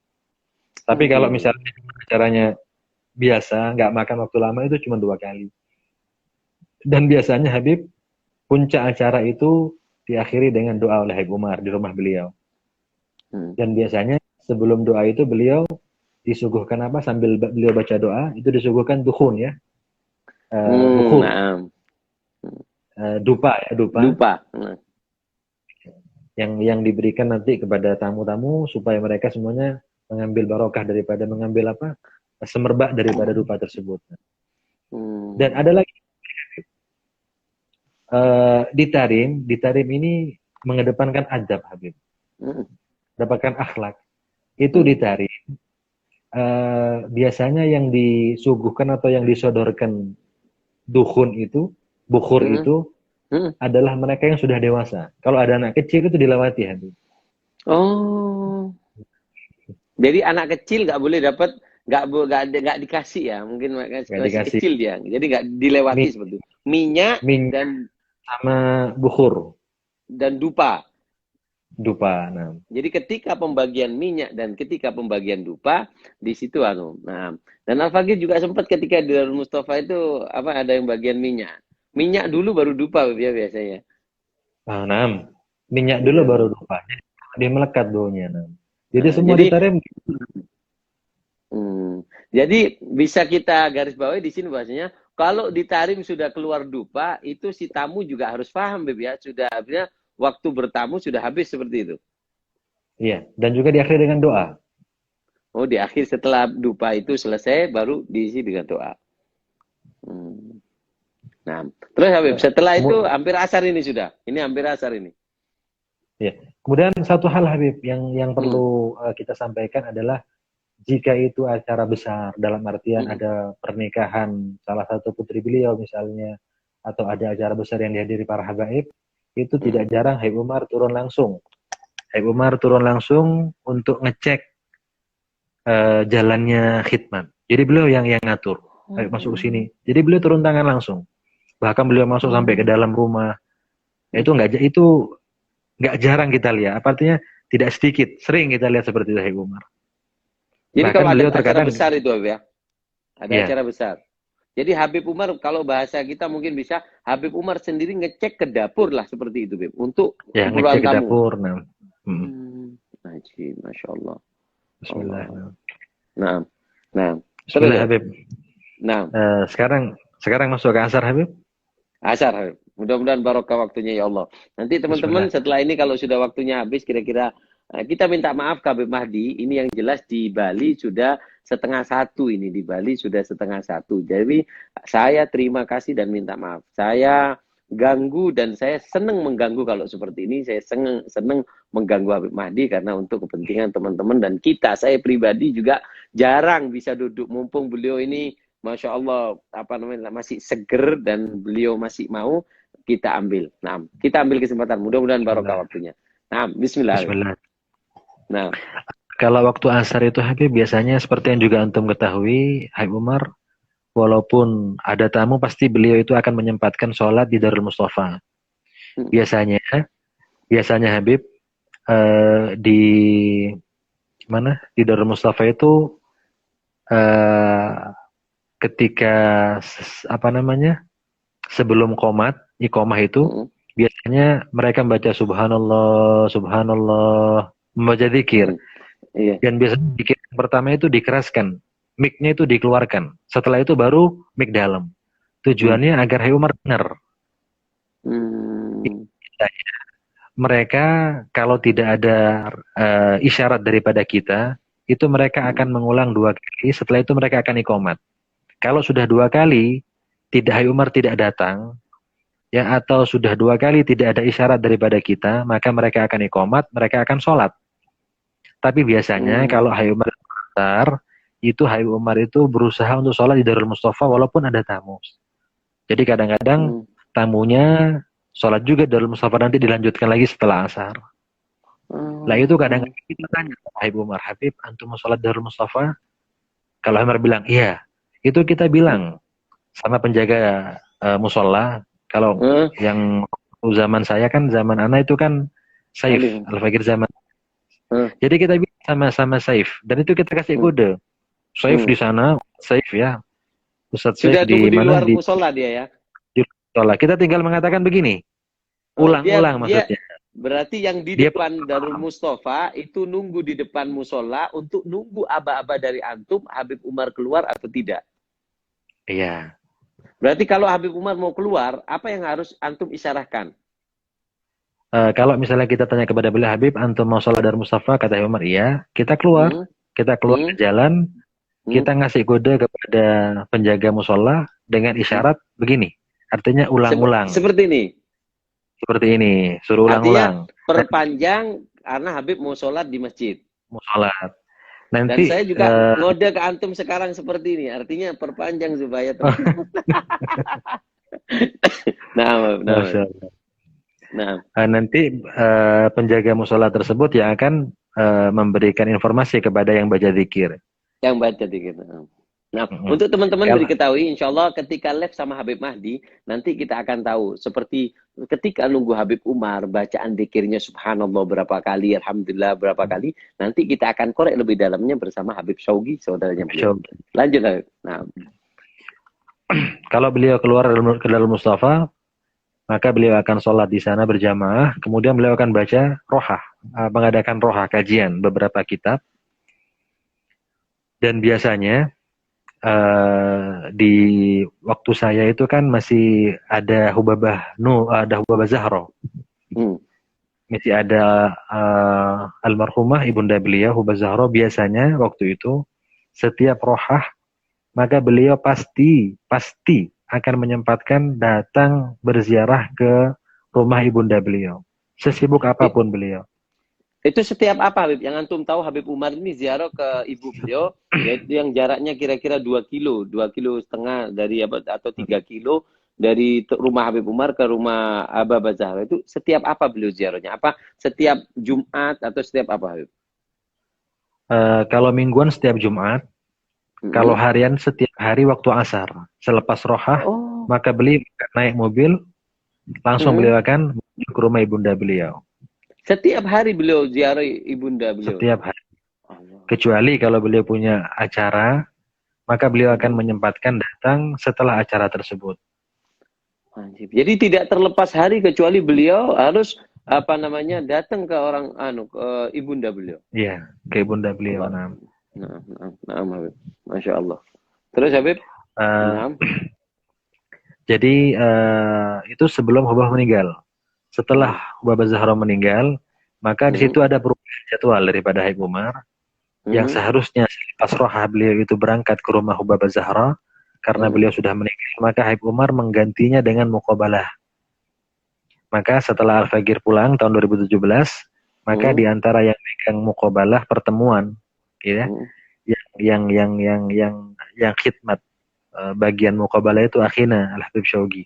Tapi kalau misalnya acaranya biasa, nggak makan waktu lama, itu cuma 2 kali. Dan biasanya Habib, puncak acara itu diakhiri dengan doa oleh Habib Umar di rumah beliau. Dan biasanya sebelum doa itu beliau disuguhkan apa? Sambil beliau baca doa, itu disuguhkan dukhun ya. Dukhun. Dupa ya, dupa. Yang diberikan nanti kepada tamu-tamu supaya mereka semuanya mengambil barokah daripada mengambil apa? Semerbak daripada dupa tersebut. Dan ada lagi di tarim ini mengedepankan adab, Habib. Dapatkan akhlak. Itu di tarim. Biasanya yang disuguhkan atau yang disodorkan dukhun itu, bukhur itu adalah mereka yang sudah dewasa. Kalau ada anak kecil itu dilewati, Habib. Oh. Jadi anak kecil nggak boleh dapat, nggak dikasih ya, mungkin masih kecil dia. Jadi nggak dilewati seperti itu. Minyak dan sama bukhur dan dupa. Nah. Jadi ketika pembagian minyak dan ketika pembagian dupa di situ Nah, dan Al-Faqih juga sempat ketika di Darul Mustafa itu ada yang bagian minyak. Minyak dulu baru dupa ya biasanya. Nah, minyak dulu baru dupa. Dia melekat baunya. Jadi semua ditarim. Jadi bisa kita garis bawahi di sini bahasanya kalau ditarim sudah keluar dupa, itu si tamu juga harus paham, Beb ya. Sudah habisnya waktu bertamu sudah habis seperti itu. Iya, dan juga diakhiri dengan doa. Oh, di akhir setelah dupa itu selesai, baru diisi dengan doa. Nah, terus Habib, setelah itu hampir asar ini sudah. Ini hampir asar ini. Ya. Kemudian satu hal, Habib, yang perlu kita sampaikan adalah jika itu acara besar, dalam artian ada pernikahan salah satu putri beliau misalnya, atau ada acara besar yang dihadiri para habaib, itu tidak jarang Habib Umar turun langsung. Habib Umar turun langsung untuk ngecek jalannya khidmat. Jadi beliau yang ngatur. ayo masuk ke sini. Jadi beliau turun tangan langsung. Bahkan beliau masuk sampai ke dalam rumah. Itu nggak jarang kita lihat. Apa artinya tidak sedikit, sering kita lihat seperti itu Habib Umar. Jadi Bahkan kalau ada beliau acara terkadang, besar itu Habib ya. Ada ya, acara besar. Jadi Habib Umar kalau bahasa kita mungkin bisa Habib Umar sendiri ngecek ke dapur lah seperti itu Beb untuk ya keperluan ngecek ke tamu. dapur. Nah, Masya Allah. Bismillah. Nah, nah, Bismillah terus. Habib. Nah, Sekarang masuk ke asar Habib. asar Habib. Mudah-mudahan barokah waktunya ya Allah. Nanti teman-teman Bismillah. setelah ini kalau sudah waktunya habis kira-kira kita minta maaf ke Habib Mahdi. Ini yang jelas di Bali sudah 12:30 ini di Bali sudah 12:30. Jadi saya terima kasih dan minta maaf. Saya ganggu dan saya senang mengganggu kalau seperti ini. Saya senang mengganggu Habib Mahdi karena untuk kepentingan teman-teman dan kita. Saya pribadi juga jarang bisa duduk mumpung beliau ini Masya Allah masih seger dan beliau masih mau kita ambil. Nah, kita ambil kesempatan. Mudah-mudahan barokah waktunya. Nah, Bismillah. Bismillah. Nah, kalau waktu asar itu Habib biasanya seperti yang juga antum ketahui, Habib Umar, walaupun ada tamu pasti beliau itu akan menyempatkan sholat di Darul Mustafa. Biasanya Habib di mana di Darul Mustafa itu ketika sebelum iqomah itu biasanya mereka membaca subhanallah, subhanallah, membaca zikir. Dan biasanya zikir yang pertama itu dikeraskan, mic-nya itu dikeluarkan. Setelah itu baru mic dalam. Tujuannya agar Habib Umar dengar. Mereka kalau tidak ada isyarat daripada kita, itu mereka akan mengulang 2 kali. Setelah itu mereka akan iqomat. Kalau sudah 2 kali Habib Umar tidak datang, ya atau sudah 2 kali tidak ada isyarat daripada kita, maka mereka akan iqomat, mereka akan sholat. Tapi biasanya kalau Habib Umar besar, itu Habib Umar itu berusaha untuk sholat di Darul Mustafa walaupun ada tamu. Jadi kadang-kadang tamunya sholat juga di Darul Mustafa, nanti dilanjutkan lagi setelah asar. Lah itu kadang-kadang kita tanya Habib Umar, Habib antum mau sholat di Darul Mustafa? Kalau Habib Umar bilang iya, itu kita bilang sama penjaga musola. Kalau yang zaman saya kan, zaman anak itu kan Saif, Al-Fakir zaman. Jadi kita bilang sama Saif, dan itu kita kasih kode. Saif di sana, Saif ya. Ustadz Saif di mana? Luar musola dia ya. Di musola. Kita tinggal mengatakan begini. Ulang-ulang maksudnya. Berarti yang di depan Darul Mustafa itu nunggu di depan musola untuk nunggu aba-aba dari antum Habib Umar keluar atau tidak. Iya. Berarti kalau Habib Umar mau keluar, apa yang harus antum isyarahkan? Kalau misalnya kita tanya kepada beliau, Habib, antum mau sholat Darul Mustafa, kata Habib Umar, iya. Kita keluar ke jalan, kita ngasih kode kepada penjaga musola dengan isyarat begini. Artinya ulang-ulang. Seperti ini. Seperti ini, suruh ulang-ulang. Perpanjang karena Habib mau sholat di masjid. Mau sholat. Nanti, dan saya juga ngode ke antum sekarang seperti ini. Artinya perpanjang supaya nanti penjaga musola tersebut yang akan memberikan informasi kepada yang baca zikir. Yang baca zikir. Nah, untuk teman-teman diketahui, insya Allah ketika live sama Habib Mahdi, nanti kita akan tahu. Seperti ketika nunggu Habib Umar, bacaan zikirnya subhanallah berapa kali, alhamdulillah berapa kali, nanti kita akan korek lebih dalamnya bersama Habib Syaugi, saudaranya beliau. Lanjut, Habib. Nah. Kalau beliau keluar ke Darul Mustafa, maka beliau akan sholat di sana berjamaah, kemudian beliau akan baca rohah, mengadakan rohah, kajian beberapa kitab. Dan biasanya di waktu saya itu kan masih ada Hubabah Zahra. Masih ada almarhumah ibunda beliau Hubabah Zahra. Biasanya waktu itu setiap rohah maka beliau pasti akan menyempatkan datang berziarah ke rumah ibunda beliau. Sesibuk apapun beliau. Itu setiap apa Habib? Yang antum tahu Habib Umar ini ziarah ke ibu beliau, yaitu yang jaraknya kira-kira 2 kilo, 2,5 kilo dari atau 3 kilo dari rumah Habib Umar ke rumah Aba Zahra. Itu setiap apa beliau ziarahnya? Apa setiap Jumat atau setiap apa Habib? Kalau mingguan setiap Jumat. Kalau Mm-mm. harian setiap hari waktu asar, selepas rohah, Oh. maka beliau naik mobil, langsung Mm-mm. beliau akan menuju ke rumah ibunda beliau. Setiap hari beliau ziarah ibunda beliau. Setiap hari. Allah. Kecuali kalau beliau punya acara, maka beliau akan Mm-mm. menyempatkan datang setelah acara tersebut. Anjib. Jadi tidak terlepas hari kecuali beliau harus apa namanya datang ke orang ke ibunda beliau. Iya, ke ibunda beliau. Allah. Nah, Nah, Habib. Masya Allah. Terus Habib? Eh, Nah. jadi itu sebelum Hubah meninggal. Setelah Hmm. Hubah Zahra meninggal, maka di Hmm. situ ada perubahan jadwal daripada Habib Umar yang Hmm. seharusnya pas rohah beliau itu berangkat ke rumah Hubah Zahra karena Hmm. beliau sudah meninggal, maka Habib Umar menggantinya dengan muqabalah. Maka setelah Al-Fagir pulang tahun 2017, maka Hmm. di antara yang megang muqabalah pertemuan, ya, Hmm. yang khidmat bagian muqabalah itu akhina Al-Habib Syaugi.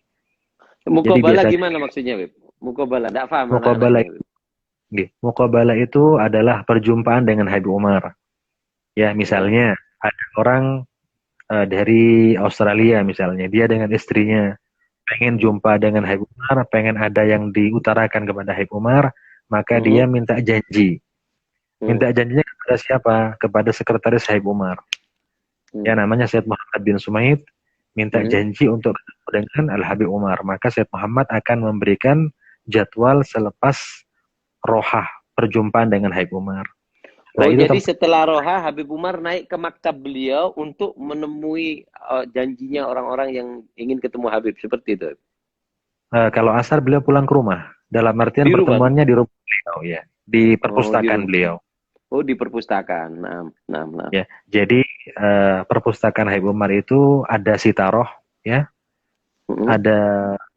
Jadi Mukobala biasanya gimana maksudnya, Habib? Mukobala. Tidak paham muqabalah anak-anaknya, Habib. muqabalah itu adalah perjumpaan dengan Habib Umar. Ya, Ya. misalnya ada orang dari Australia misalnya, dia dengan istrinya pengen Hmm. jumpa dengan Habib Umar, pengen ada yang diutarakan kepada Habib Umar, maka dia Hmm. minta janji. Hmm. Minta janjinya kepada siapa? Kepada sekretaris Habib Umar. Ya, Hmm. namanya Syed Muhammad bin Sumaid, minta Hmm. janji untuk ketemu dengan Al Habib Umar. Maka Syed Muhammad akan memberikan jadwal selepas rohah perjumpaan dengan Habib Umar. Nah, Oh, itu jadi tempat setelah Roha, Habib Umar naik ke maktab beliau untuk menemui janjinya orang-orang yang ingin ketemu Habib. Seperti itu. kalau asar beliau pulang ke rumah. Dalam artian Di rumah. pertemuannya di rumah beliau ya, di Oh, di perpustakaan rumah. beliau. Oh, di perpustakaan. Nah, nah, nah. Ya, jadi perpustakaan Habib Umar itu ada sitaroh, ya, Hmm. ada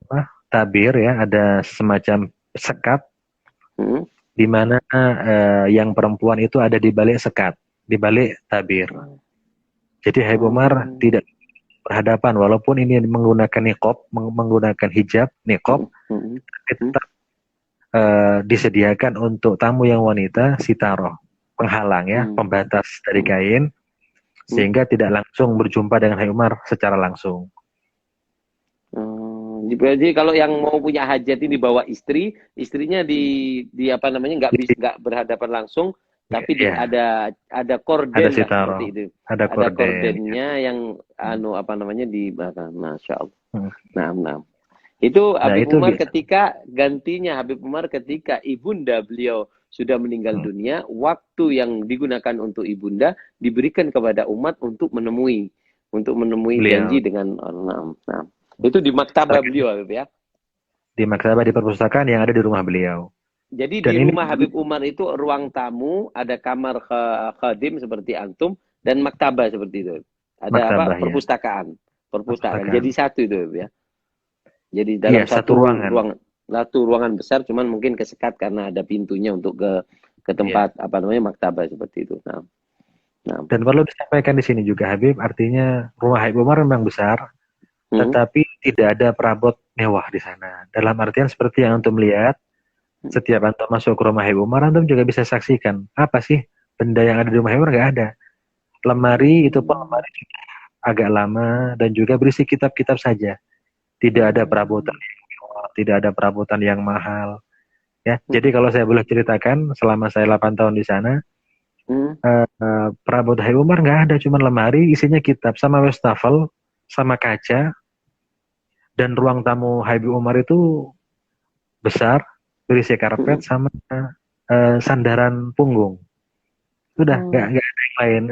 apa, tabir, ya, ada semacam sekat Hmm. di mana yang perempuan itu ada di balik sekat, di balik tabir. Jadi Habib Umar Oh. tidak berhadapan, walaupun ini menggunakan niqab, menggunakan hijab, niqab, Hmm. Hmm. Hmm. tetap disediakan untuk tamu yang wanita sitaroh, penghalang, ya, Hmm. pembatas dari Hmm. kain, Hmm. sehingga tidak langsung berjumpa dengan Habib Umar secara langsung. Jadi kalau yang mau punya hajat ini bawa istri, istrinya di apa namanya nggak berhadapan langsung, tapi Ya, ada ada korden lah seperti sitaroh, itu. ada Ada korden. kordennya yang apa namanya di belakang. Masya Allah. Hmm. Nah, nah. Itu Nah, Habib itu Umar biasa. ketika gantinya Habib Umar ketika ibunda beliau sudah meninggal Hmm. dunia, waktu yang digunakan untuk ibunda diberikan kepada umat untuk menemui Beliau janji dengan orang. Nah, itu di maktabah terkait beliau, Habib ya. di maktabah, di perpustakaan yang ada di rumah beliau. Jadi Dan di ini rumah Habib Umar itu ruang tamu, ada kamar khadim seperti antum dan maktabah seperti itu. Ada apa? maktabah, ya, Perpustakaan. Perpustakaan. Jadi perpustakaan. satu itu, Habib ya. Jadi Iya, dalam satu satu ruangan. ruangan besar, cuman mungkin kesekat karena ada pintunya untuk ke Iya. tempat apa namanya maktabah seperti itu. Nah, nah. Dan perlu disampaikan di sini juga, Habib, artinya rumah Habib Umar memang besar, Hmm. tetapi tidak ada perabot mewah di sana. Dalam artian seperti yang antum lihat, setiap antum masuk ke rumah Habib Umar, antum juga bisa saksikan apa sih benda yang ada di rumah Habib Umar. Nggak ada. Lemari itu pun Hmm. lemari agak lama dan juga berisi kitab-kitab saja. Tidak ada perabotan Hmm. yang mewah, tidak ada perabotan yang mahal. Ya, jadi kalau saya boleh ceritakan, selama saya 8 tahun di sana, Hmm. perabot Habib Umar nggak ada, cuma lemari isinya kitab sama wastafel, sama kaca, dan ruang tamu Habib Umar itu besar, berisi Hmm. karpet sama sandaran punggung. Sudah, Hmm. nggak ada yang lain.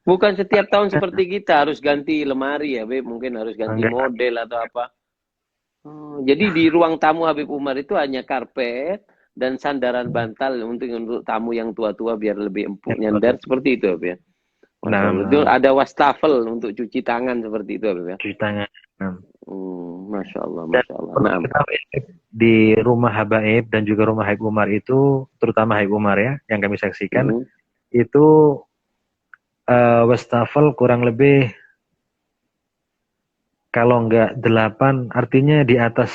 Bukan setiap tahun seperti kita harus ganti lemari ya, Beb. Mungkin harus ganti Nggak. model atau apa. Jadi di ruang tamu Habib Umar itu hanya karpet dan sandaran bantal untuk tamu yang tua-tua biar lebih empuk nyandar seperti itu, Habib ya. Masya Nah, Allah. Itu ada wastafel untuk cuci tangan seperti itu, Habib ya. cuci tangan. Nah. Masya Allah, Dan Masya Allah. perlu Nah. diketahui, di rumah Habaib dan juga rumah Habib Umar itu, terutama Habib Umar, ya, yang kami saksikan, Hmm. itu wastafel kurang lebih, kalau nggak 8, artinya di atas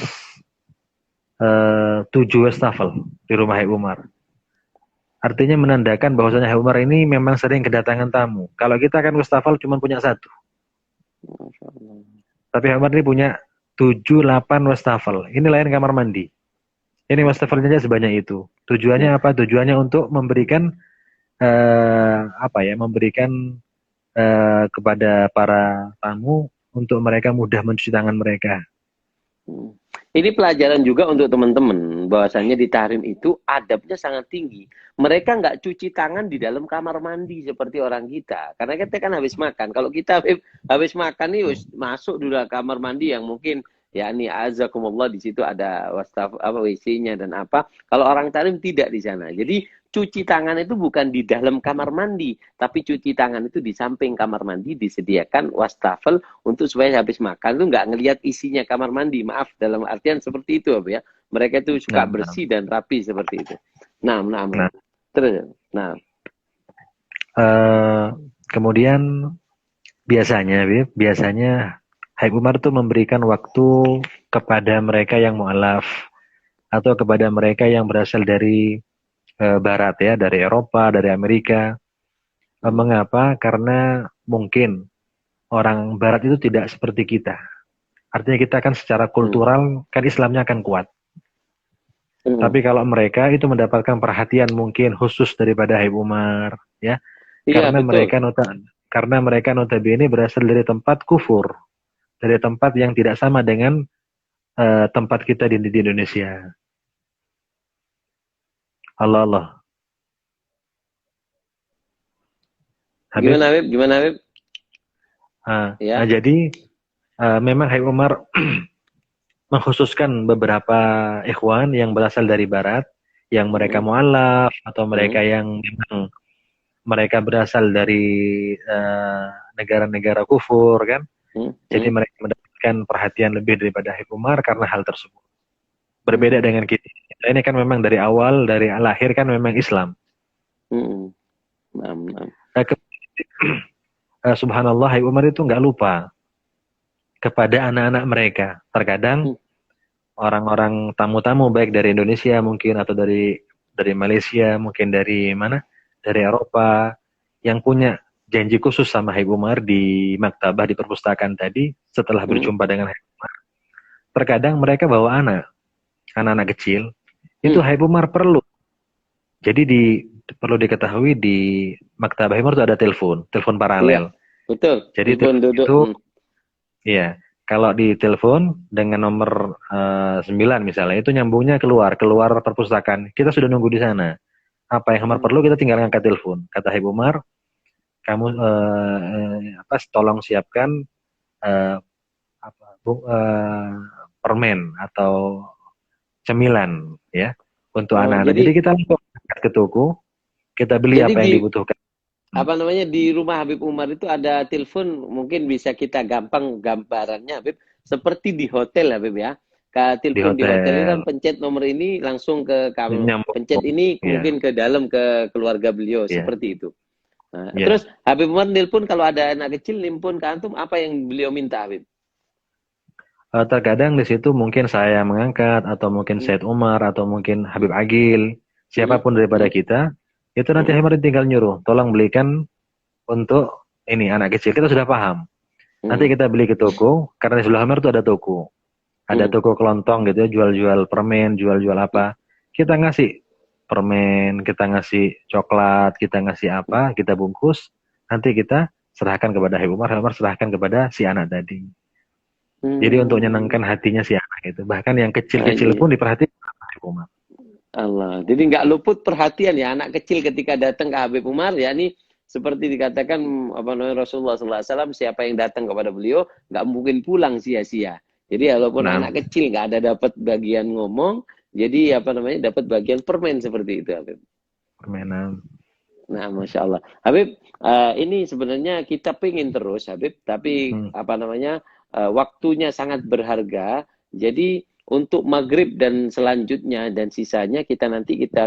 7 wastafel di rumah Habib Umar. Artinya menandakan bahwasanya Habib Umar ini memang sering kedatangan tamu. Kalau kita kan wastafel cuma punya satu. Masya Allah. Tapi Habib Umar ini punya 7-8 wastafel. Ini lain kamar mandi. Ini wastafelnya aja sebanyak itu. Tujuannya apa? Tujuannya untuk memberikan apa ya? Memberikan kepada para tamu untuk mereka mudah mencuci tangan mereka. Ini pelajaran juga untuk teman-teman, bahwasannya di tahrim itu adabnya sangat tinggi. Mereka nggak cuci tangan di dalam kamar mandi seperti orang kita. Karena kita kan habis makan. Kalau kita habis makan nih masuk dulu kamar mandi yang mungkin ya ini azakumullah di situ ada wastaf apa WC-nya dan apa. Kalau orang tahrim tidak di sana. Jadi cuci tangan itu bukan di dalam kamar mandi, tapi cuci tangan itu di samping kamar mandi disediakan wastafel untuk supaya habis makan itu nggak ngelihat isinya kamar mandi. Maaf dalam artian seperti itu ya. Mereka itu suka bersih dan rapi seperti itu. Nah. Terus, kemudian biasanya Habib Umar tuh memberikan waktu kepada mereka yang mu'alaf atau kepada mereka yang berasal dari Barat ya, dari Eropa, dari Amerika. Mengapa? Karena mungkin orang Barat itu tidak seperti kita. Artinya kita kan secara kultural kan Islamnya akan kuat. Tapi kalau mereka itu mendapatkan perhatian mungkin khusus daripada Habib Umar, ya, karena mereka notabene berasal dari tempat kufur, dari tempat yang tidak sama dengan tempat kita di Indonesia. Allah. Habib? Gimana Habib? Nah, jadi memang Habib Umar mengkhususkan beberapa ikhwan yang berasal dari Barat, yang mereka mu'alaf atau mereka yang memang mereka berasal dari negara-negara kufur kan. Jadi mereka mendapatkan perhatian lebih daripada Habib Umar karena hal tersebut. Berbeda dengan kita. Ini kan memang dari awal, dari lahir kan memang Islam. Subhanallah, Habib Umar itu nggak lupa kepada anak-anak mereka. Terkadang orang-orang tamu-tamu baik dari Indonesia mungkin atau dari Malaysia, mungkin dari mana? Dari Eropa yang punya janji khusus sama Habib Umar di maktabah, di perpustakaan tadi setelah berjumpa dengan Habib Umar. Terkadang mereka bawa anak-anak kecil. Itu Habib Umar perlu. Jadi perlu diketahui di maktabah Habib Umar itu ada telepon paralel. Iya, betul. Jadi itu iya, kalau di telepon dengan nomor 9 misalnya, itu nyambungnya keluar perpustakaan. Kita sudah nunggu di sana. Apa yang Umar perlu, kita tinggal ngangkat telepon. Kata Habib Umar, kamu tolong siapkan permen atau cemilan ya untuk anak-anak. Jadi kita langsung ke toko, kita beli apa yang dibutuhkan. Apa namanya, di rumah Habib Umar itu ada telepon, mungkin bisa kita gampang gambarannya Habib, seperti di hotel Habib ya. Telepon di hotel ini kan pencet nomor ini langsung ke kamu, pencet ini mungkin ke dalam ke keluarga beliau, seperti itu. Nah, terus Habib Umar nelpon kalau ada anak kecil nimpun ke antum, apa yang beliau minta Habib? Terkadang di situ mungkin saya mengangkat, atau mungkin Said Umar, atau mungkin Habib Agil, siapapun daripada kita, itu nanti Habib Umar tinggal nyuruh, tolong belikan untuk ini anak kecil. Kita sudah paham. Nanti kita beli ke toko, karena di sebelah Umar itu ada toko. Ada toko kelontong gitu ya, jual-jual permen, jual-jual apa. Kita ngasih permen, kita ngasih coklat, kita ngasih apa, kita bungkus, nanti kita serahkan kepada Habib Umar serahkan kepada si anak tadi. Jadi untuk menyenangkan hatinya si anak itu. Bahkan yang kecil-kecil pun diperhatikan Habib Umar. Allah. Jadi nggak luput perhatian ya anak kecil ketika datang ke Habib Umar, ya ini seperti dikatakan Rasulullah SAW, siapa yang datang kepada beliau nggak mungkin pulang sia-sia. Jadi walaupun anak kecil nggak ada dapat bagian ngomong, jadi dapat bagian permen seperti itu Habib. Permenan. Nah, Masya Allah. Habib, ini sebenarnya kita pengen terus Habib, tapi waktunya sangat berharga. Jadi untuk maghrib dan selanjutnya dan sisanya kita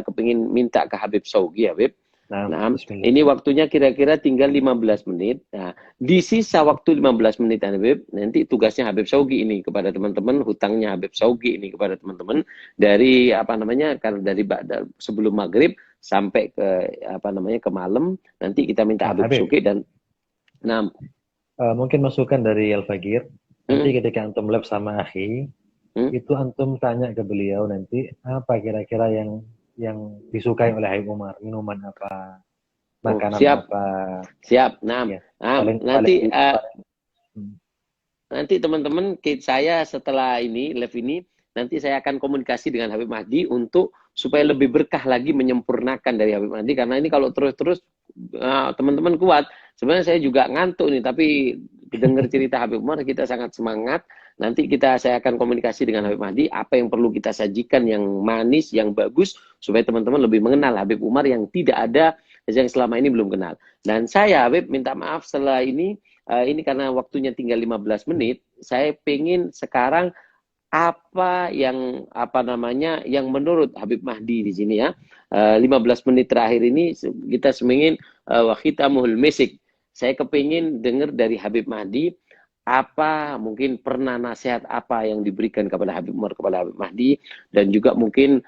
kepingin minta ke Habib Shauqi Habib. Nah, ini waktunya kira-kira tinggal 15 menit. Nah, di sisa waktu 15 menit Habib, nanti tugasnya Habib Shauqi ini kepada teman-teman, hutangnya Habib Shauqi ini kepada teman-teman dari karena dari sebelum maghrib sampai ke ke malam. Nanti kita minta Nah, Habib Habib, Syuki dan mungkin masukan dari Al-Fagir. Nanti hmm, ketika antum live sama akhi, hmm. itu antum tanya ke beliau nanti apa kira-kira yang disukai oleh Habib Umar, minuman apa, Oh, makanan siap, apa, siap. Nah, ya nah, paling paling nanti hmm. nanti teman-teman, saya setelah ini live ini, nanti saya akan komunikasi dengan Habib Mahdi untuk supaya lebih berkah lagi menyempurnakan dari Habib Mahdi, karena ini kalau terus-terus teman-teman kuat. Sebenarnya saya juga ngantuk nih, tapi dengar cerita Habib Umar kita sangat semangat. Nanti saya akan komunikasi dengan Habib Mahdi apa yang perlu kita sajikan yang manis, yang bagus supaya teman-teman lebih mengenal Habib Umar yang tidak ada, yang selama ini belum kenal. Dan saya Habib minta maaf setelah ini karena waktunya tinggal 15 menit, saya pengen sekarang yang menurut Habib Mahdi di sini ya. 15 menit terakhir ini kita semingin wakhitamuhul misik. Saya kepingin dengar dari Habib Mahdi apa mungkin pernah nasihat apa yang diberikan kepada Habib Umar kepada Habib Mahdi, dan juga mungkin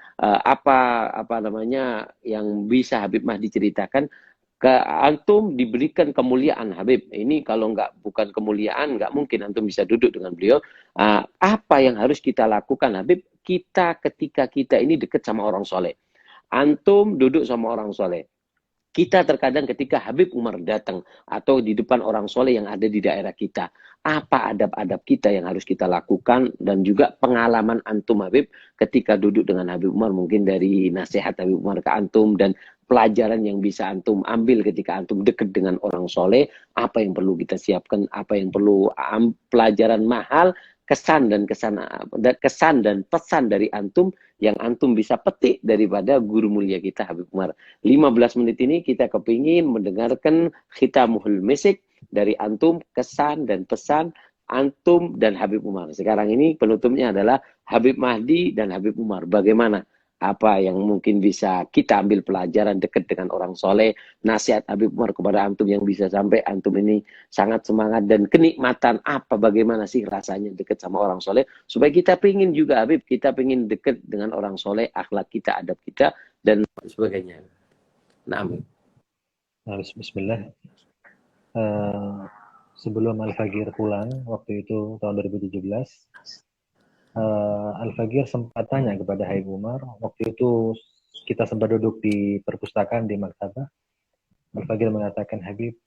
yang bisa Habib Mahdi ceritakan ke antum diberikan kemuliaan Habib. Ini kalau bukan kemuliaan, nggak mungkin antum bisa duduk dengan beliau. Apa yang harus kita lakukan Habib? Ketika kita ini dekat sama orang soleh. Antum duduk sama orang soleh. Kita terkadang ketika Habib Umar datang atau di depan orang soleh yang ada di daerah kita, apa adab-adab kita yang harus kita lakukan, dan juga pengalaman antum Habib ketika duduk dengan Habib Umar, mungkin dari nasihat Habib Umar ke antum dan pelajaran yang bisa antum ambil ketika antum dekat dengan orang soleh, apa yang perlu kita siapkan, apa yang perlu pelajaran mahal, kesan dan pesan dari antum yang antum bisa petik daripada guru mulia kita Habib Umar. 15 menit ini kita kepingin mendengarkan khitamuhul misik dari antum, kesan dan pesan antum dan Habib Umar. Sekarang ini penutupnya adalah Habib Mahdi dan Habib Umar. Bagaimana? Apa yang mungkin bisa kita ambil pelajaran dekat dengan orang soleh, nasihat Habib Umar kepada antum yang bisa sampai antum ini sangat semangat, dan kenikmatan bagaimana sih rasanya dekat sama orang soleh, supaya kita pingin juga Habib, kita pingin dekat dengan orang soleh, akhlak kita, adab kita, dan sebagainya. Nah, Bismillah. Sebelum Al-Fagir pulang waktu itu tahun 2017, Al-Fagir sempat tanya kepada Habib Umar. Waktu itu kita sempat duduk di perpustakaan di maktabah. Al-Fagir mengatakan, Habib,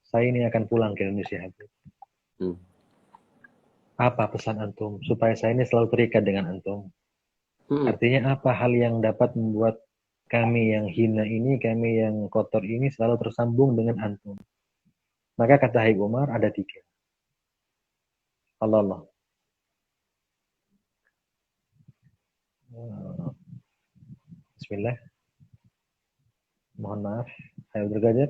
saya ini akan pulang ke Indonesia, Habib. Apa pesan antum supaya saya ini selalu terikat dengan antum? Artinya apa hal yang dapat membuat kami yang hina ini, kami yang kotor ini selalu tersambung dengan antum? Maka kata Habib Umar ada 3. Allah. Bismillah. Mohon maaf, Habib Abdul Qadir.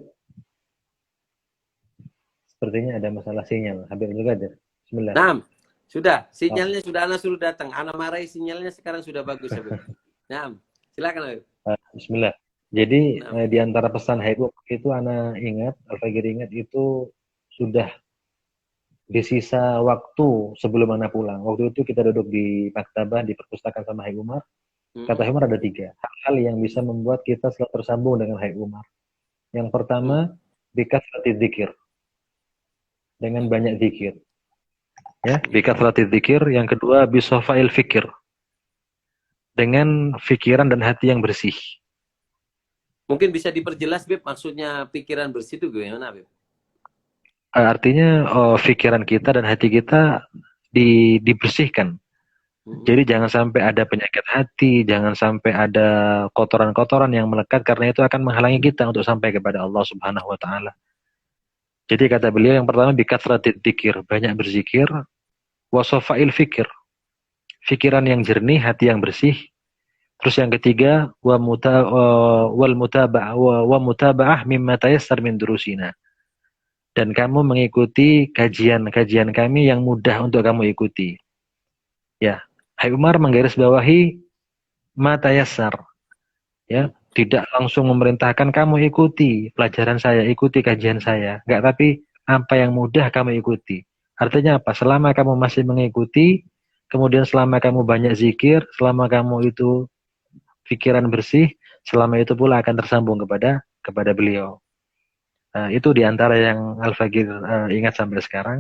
Sepertinya ada masalah sinyal, Habib Abdul Qadir. Bismillah. Nah, sudah. Sinyalnya sudah Ana suruh datang. Ana marahi sinyalnya sekarang sudah bagus, Habib. Nah, silakan Habib. Bismillah. Jadi di antara pesan Habib itu Ana ingat, Al-Fagir ingat itu sudah di sisa waktu sebelum Ana pulang. Waktu itu kita duduk di maktabah, di perpustakaan sama Habib Umar. Kata Habib Umar ada 3 hal yang bisa membuat kita selalu tersambung dengan Habib Umar. Yang pertama, bikathrati dzikir. Dengan banyak zikir. Ya, bikathrati dzikir. Yang kedua, bisofail fikir. Dengan pikiran dan hati yang bersih. Mungkin bisa diperjelas, Beb, maksudnya pikiran bersih itu gimana, Beb? Artinya pikiran kita dan hati kita dibersihkan. Jadi jangan sampai ada penyakit hati, jangan sampai ada kotoran-kotoran yang melekat, karena itu akan menghalangi kita untuk sampai kepada Allah Subhanahu wa taala. Jadi kata beliau yang pertama bikatratid dzikir, banyak berzikir, wasofail fikir. Pikiran yang jernih, hati yang bersih. Terus yang ketiga wa mutaba'ah mimma tayassar min durusina. Dan kamu mengikuti kajian-kajian kami yang mudah untuk kamu ikuti. Ya, Habib Umar menggarisbawahi matayassar. Ya, tidak langsung memerintahkan kamu ikuti pelajaran saya, ikuti kajian saya. Enggak, tapi apa yang mudah kamu ikuti. Artinya apa? Selama kamu masih mengikuti, kemudian selama kamu banyak zikir, selama kamu itu pikiran bersih, selama itu pula akan tersambung kepada beliau. Itu diantara yang Al-Faqir ingat sampai sekarang.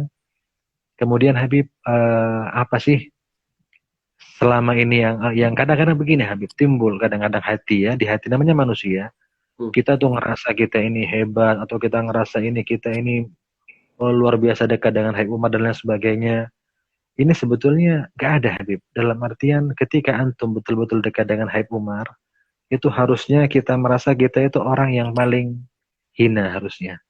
Kemudian Habib, apa sih selama ini yang kadang-kadang begini Habib, timbul kadang-kadang hati ya, di hati namanya manusia. Kita tuh ngerasa kita ini hebat, atau kita ngerasa kita ini luar biasa dekat dengan Habib Umar dan lain sebagainya. Ini sebetulnya gak ada Habib. Dalam artian ketika antum betul-betul dekat dengan Habib Umar, itu harusnya kita merasa kita itu orang yang paling hina harusnya.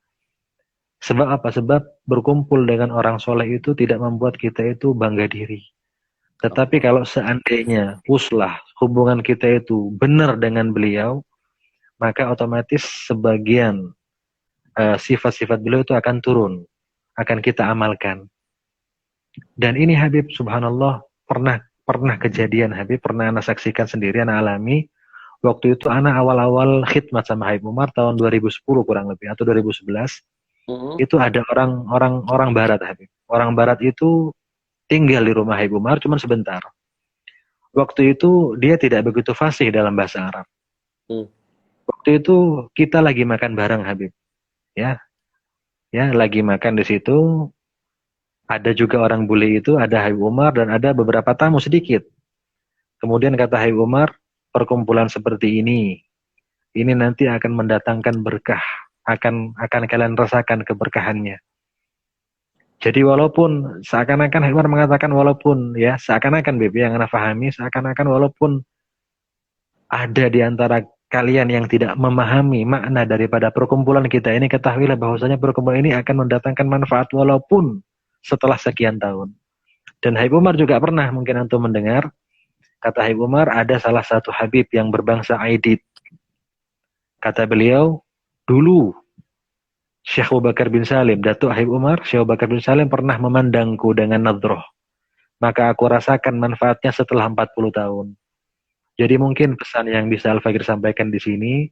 Sebab apa? Sebab berkumpul dengan orang soleh itu tidak membuat kita itu bangga diri. Tetapi kalau seandainya uslah hubungan kita itu benar dengan beliau, maka otomatis sebagian sifat-sifat beliau itu akan turun, akan kita amalkan. Dan ini Habib, subhanallah, pernah kejadian Habib, pernah anak saksikan sendiri, anak alami. Waktu itu anak awal-awal khidmat sama Habib Umar tahun 2010 kurang lebih atau 2011. Itu ada orang barat Habib. Orang barat itu tinggal di rumah Habib Umar cuma sebentar. Waktu itu dia tidak begitu fasih dalam bahasa Arab. Waktu itu kita lagi makan bareng Habib. Ya, lagi makan di situ. Ada juga orang bule itu, ada Habib Umar dan ada beberapa tamu sedikit. Kemudian kata Habib Umar, perkumpulan seperti ini nanti akan mendatangkan berkah, akan kalian rasakan keberkahannya. Jadi walaupun seakan-akan Habib Umar mengatakan walaupun ya, seakan-akan Beb yang Anda pahami, seakan-akan walaupun ada di antara kalian yang tidak memahami makna daripada perkumpulan kita ini, ketahuilah bahwasanya perkumpulan ini akan mendatangkan manfaat walaupun setelah sekian tahun. Dan Habib Umar juga pernah mungkin antum mendengar, kata Habib Umar, ada salah satu Habib yang berbangsa Aidid. Kata beliau, dulu Syekh Abu Bakar bin Salim, Datuk Habib Umar, Syekh Abu Bakar bin Salim pernah memandangku dengan nadroh. Maka aku rasakan manfaatnya setelah 40 tahun. Jadi mungkin pesan yang bisa Al-Faqir sampaikan di sini,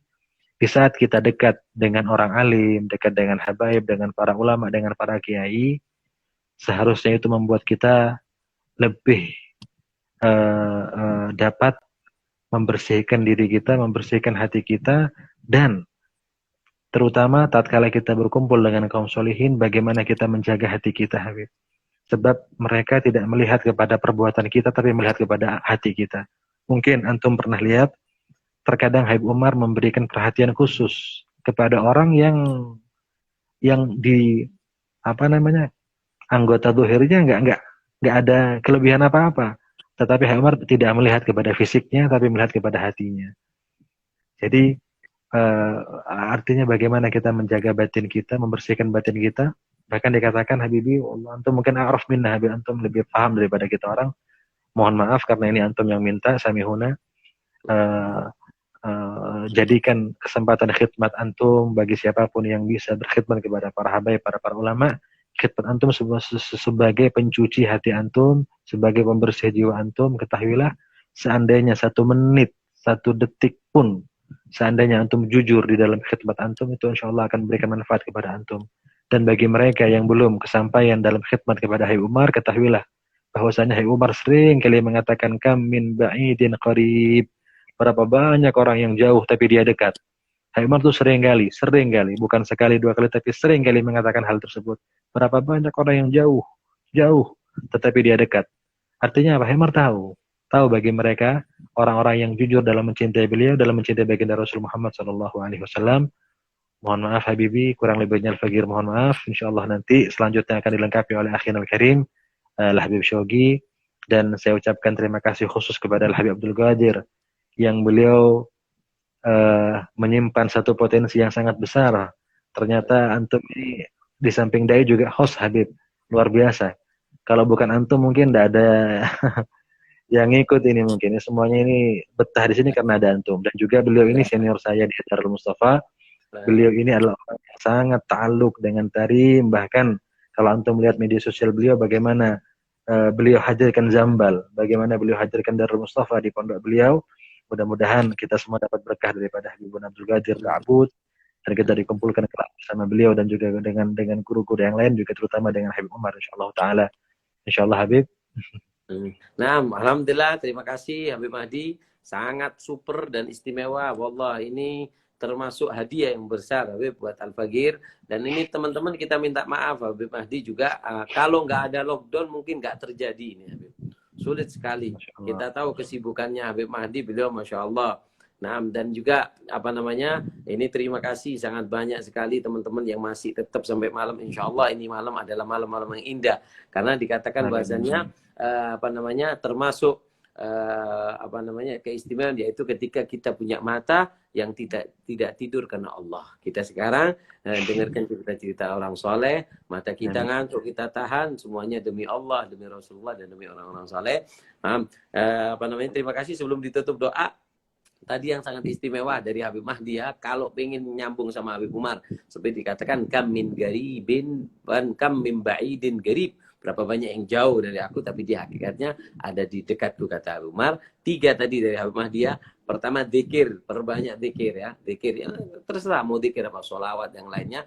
di saat kita dekat dengan orang alim, dekat dengan habaib, dengan para ulama, dengan para kiai, seharusnya itu membuat kita lebih dapat membersihkan diri kita, membersihkan hati kita, dan terutama tatkala kita berkumpul dengan kaum solihin, bagaimana kita menjaga hati kita, Habib. Sebab mereka tidak melihat kepada perbuatan kita, tapi melihat kepada hati kita. Mungkin antum pernah lihat, terkadang Habib Umar memberikan perhatian khusus kepada orang yang di anggota zuhirnya nggak ada kelebihan apa-apa. Tetapi Habib Umar tidak melihat kepada fisiknya, tapi melihat kepada hatinya. Jadi artinya bagaimana kita menjaga batin kita, membersihkan batin kita. Bahkan dikatakan Habibi, antum mungkin a'raf minna, Habib, antum lebih paham daripada kita orang. Mohon maaf karena ini antum yang minta, samihuna. Jadikan kesempatan khidmat antum bagi siapapun yang bisa berkhidmat kepada para habaib, para ulama. Khidmat antum sebagai pencuci hati antum, sebagai pembersih jiwa antum. Ketahuilah, seandainya 1 menit, 1 detik pun, seandainya antum jujur di dalam khidmat antum, itu insya Allah akan memberikan manfaat kepada antum. Dan bagi mereka yang belum kesampaian dalam khidmat kepada Habib Umar, ketahuilah bahwasanya Habib Umar sering kali mengatakan, kam min ba'idin qarib, berapa banyak orang yang jauh tapi dia dekat. Habib Umar itu sering kali, bukan sekali 2 kali, tapi sering kali mengatakan hal tersebut. Berapa banyak orang yang jauh, tetapi dia dekat. Artinya apa? Habib Umar tahu bagi mereka orang-orang yang jujur dalam mencintai beliau, dalam mencintai baginda Rasul Muhammad SAW. Mohon maaf Habibi, kurang lebihnya Al-Faqir mohon maaf. InsyaAllah nanti selanjutnya akan dilengkapi oleh Akhin Al-Karim, Al-Habib Shogi. Dan saya ucapkan terima kasih khusus kepada Al-Habib Abdul Qadir, yang beliau menyimpan satu potensi yang sangat besar. Ternyata antum ini di samping dai juga host Habib, luar biasa. Kalau bukan antum mungkin tidak ada yang ngikut ini mungkin. Semuanya ini betah di sini karena ada antum. Dan juga beliau ini senior saya di Darul Mustafa. Beliau ini adalah orang yang sangat ta'aluk dengan tarim. Bahkan kalau antum melihat media sosial beliau, bagaimana beliau hadirkan Zambal, bagaimana beliau hadirkan Darul Mustafa di pondok beliau. Mudah-mudahan kita semua dapat berkah daripada Habib Abdul Qadir Abud, dan kita dikumpulkan bersama beliau dan juga dengan guru-guru yang lain, juga terutama dengan Habib Umar insyaallah taala. Insyaallah Habib. Nah, alhamdulillah, terima kasih Habib Mahdi, sangat super dan istimewa. Wallah, ini termasuk hadiah yang besar Habib buat Al-Fagir. Dan ini teman-teman kita minta maaf Habib Mahdi juga, kalau nggak ada lockdown mungkin nggak terjadi ini Habib. Sulit sekali. Masya Allah. Kita tahu kesibukannya Habib Mahdi, beliau Masya Allah. Nah, dan juga apa namanya, ini terima kasih sangat banyak sekali teman-teman yang masih tetap sampai malam. Insya Allah ini malam adalah malam-malam yang indah. Karena dikatakan bahasanya apa namanya, termasuk apa namanya, keistimewaan, yaitu ketika kita punya mata yang tidak tidur karena Allah. Kita sekarang dengarkan cerita-cerita orang soleh, mata kita ngantuk kita tahan, semuanya demi Allah, demi Rasulullah, dan demi orang-orang soleh. Apa namanya, terima kasih. Sebelum ditutup doa, tadi yang sangat istimewa dari Habib Mahdi ya, kalau pengen nyambung sama Habib Umar, seperti dikatakan kam min garibin wan kam min ba'idin garib, berapa banyak yang jauh dari aku tapi di hakikatnya ada di dekatku, kata Habib Umar. 3 tadi dari Habib Mahdi ya. Pertama, zikir, perbanyak zikir ya, zikir ya, terserah mau zikir apa, sholawat yang lainnya,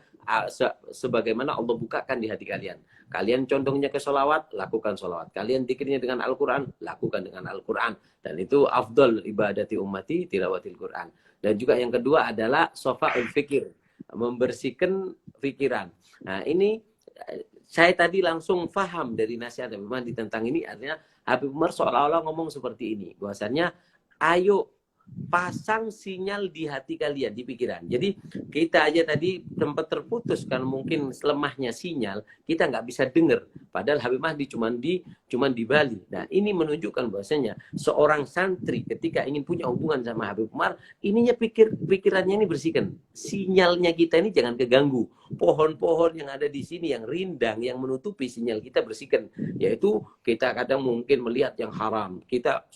sebagaimana Allah bukakan di hati kalian. Kalian condongnya ke sholawat, lakukan sholawat. Kalian zikirnya dengan Al-Quran, lakukan dengan Al-Quran. Dan itu afdal ibadati ummati tilawatil Quran. Dan juga yang kedua adalah sofa'ul fikir, membersihkan pikiran. Nah ini saya tadi langsung paham dari nasihat Habib Mahdi tentang ini. Artinya Habib Umar seolah-olah ngomong seperti ini, bahwasanya ayo pasang sinyal di hati kalian, di pikiran. Jadi kita aja tadi sempat terputus karena mungkin lemahnya sinyal, kita nggak bisa dengar. Padahal Habib Mahdi cuman di Bali. Nah ini menunjukkan bahwasanya seorang santri ketika ingin punya hubungan sama Habib Umar, ininya pikirannya ini bersihkan. Sinyalnya kita ini jangan keganggu. Pohon-pohon yang ada di sini yang rindang, yang menutupi sinyal kita bersihkan. Yaitu kita kadang mungkin melihat yang haram. Kita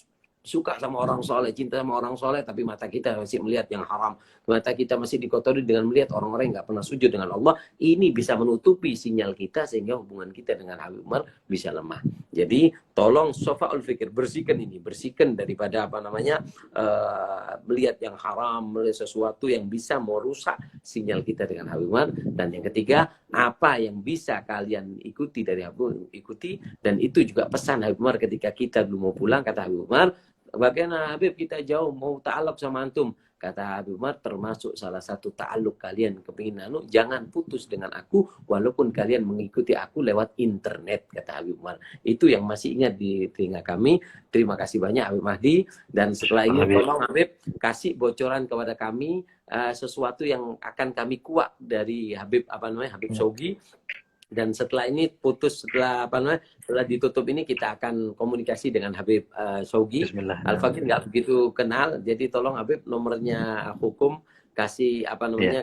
suka sama orang soleh, cinta sama orang soleh, tapi mata kita masih melihat yang haram. Mata kita masih dikotori dengan melihat orang-orang yang nggak pernah sujud dengan Allah. Ini bisa menutupi sinyal kita sehingga hubungan kita dengan Habib Umar bisa lemah. Jadi tolong sofa'ul fikir, bersihkan ini, bersihkan daripada apa namanya melihat yang haram, melihat sesuatu yang bisa merusak sinyal kita dengan Habib Umar. Dan yang ketiga, apa yang bisa kalian ikuti dari Habib, ikuti. Dan itu juga pesan Habib Umar ketika kita belum mau pulang, kata Habib Umar, bagaimana Habib, kita jauh mau ta'aluk sama antum. Kata Habib Umar, termasuk salah satu ta'aluk kalian kepingin jangan putus dengan aku walaupun kalian mengikuti aku lewat internet, kata Habib Umar. Itu yang masih ingat di telinga kami. Terima kasih banyak Habib Mahdi. Dan setelah ini tolong Habib kasih bocoran kepada kami sesuatu yang akan kami kuak dari Habib Habib Shaugi. Dan setelah ini putus, setelah setelah ditutup ini kita akan komunikasi dengan Habib Shaugi. Al-Fagir nggak begitu kenal, jadi tolong Habib nomornya hukum kasih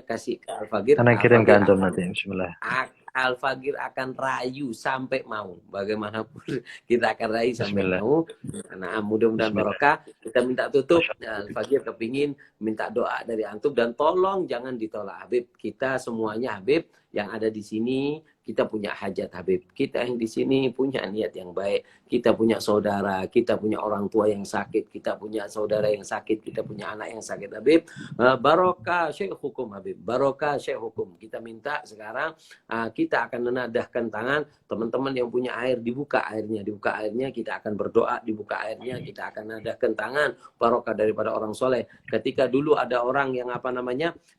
kasih ke Al-Fagir. Karena kirim ke antum nanti. Bismillah. Al-Fagir akan rayu sampai mau, bagaimanapun kita akan rayu sampai mau. Nah, mudah-mudahan barokah. Kita minta tutup. Al-Fagir kepingin minta doa dari antum, dan tolong jangan ditolak Habib. Kita semuanya Habib yang ada di sini, kita punya hajat Habib. Kita yang di sini punya niat yang baik. Kita punya saudara, kita punya orang tua yang sakit, kita punya saudara yang sakit, kita punya anak yang sakit Habib. Barokah Syekh Hukum Habib, barokah Syekh Hukum. Kita minta sekarang kita akan menadahkan tangan, teman-teman yang punya air dibuka airnya, kita akan berdoa, dibuka airnya, kita akan nadahkan tangan, barokah daripada orang soleh. Ketika dulu ada orang yang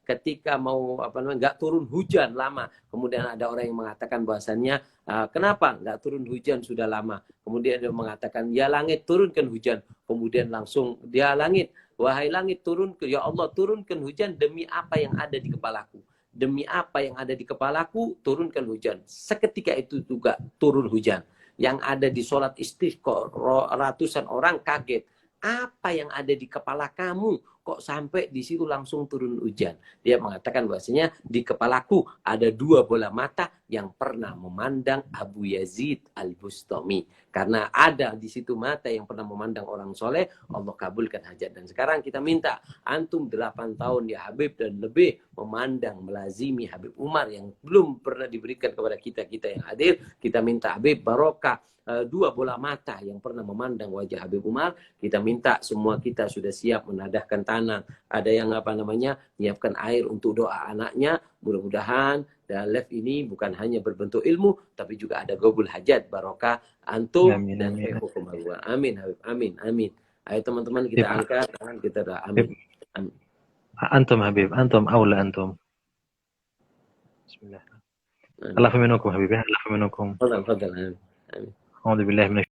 ketika mau nggak turun hujan lama, kemudian ada orang yang mengatakan bahwasannya kenapa nggak turun hujan sudah lama, kemudian dia mengatakan ya langit turunkan hujan, kemudian langsung dia langit, wahai langit ya Allah turunkan hujan demi apa yang ada di kepalaku. Demi apa yang ada di kepalaku, turunkan hujan. Seketika itu juga turun hujan. Yang ada di sholat istiqor, ratusan orang kaget. Apa yang ada di kepala kamu? Kok sampai di situ langsung turun hujan? Dia mengatakan bahwasanya di kepalaku ada 2 bola mata yang pernah memandang Abu Yazid Al-Bustami. Karena ada di situ mata yang pernah memandang orang soleh, Allah kabulkan hajat. Dan sekarang kita minta antum 8 tahun ya Habib dan lebih memandang, melazimi Habib Umar yang belum pernah diberikan kepada kita yang hadir. Kita minta Habib barokah dua bola mata yang pernah memandang wajah Habib Umar. Kita minta semua kita sudah siap menadahkan tanah. Ada yang menyiapkan air untuk doa anaknya. Mudah-mudahan live ini bukan hanya berbentuk ilmu, tapi juga ada gobul hajat barokah antum Amin, dan amin. syaikhul kumar. Amin Habib, amin, amin. Ayo teman-teman kita angkat tangan, kita doa. Amin. Amin. Antum Habib, antum aula antum. Bismillah. Allah minkum Habib, Allah minkum. Fadal, fadal. Amin. A'udzu billahi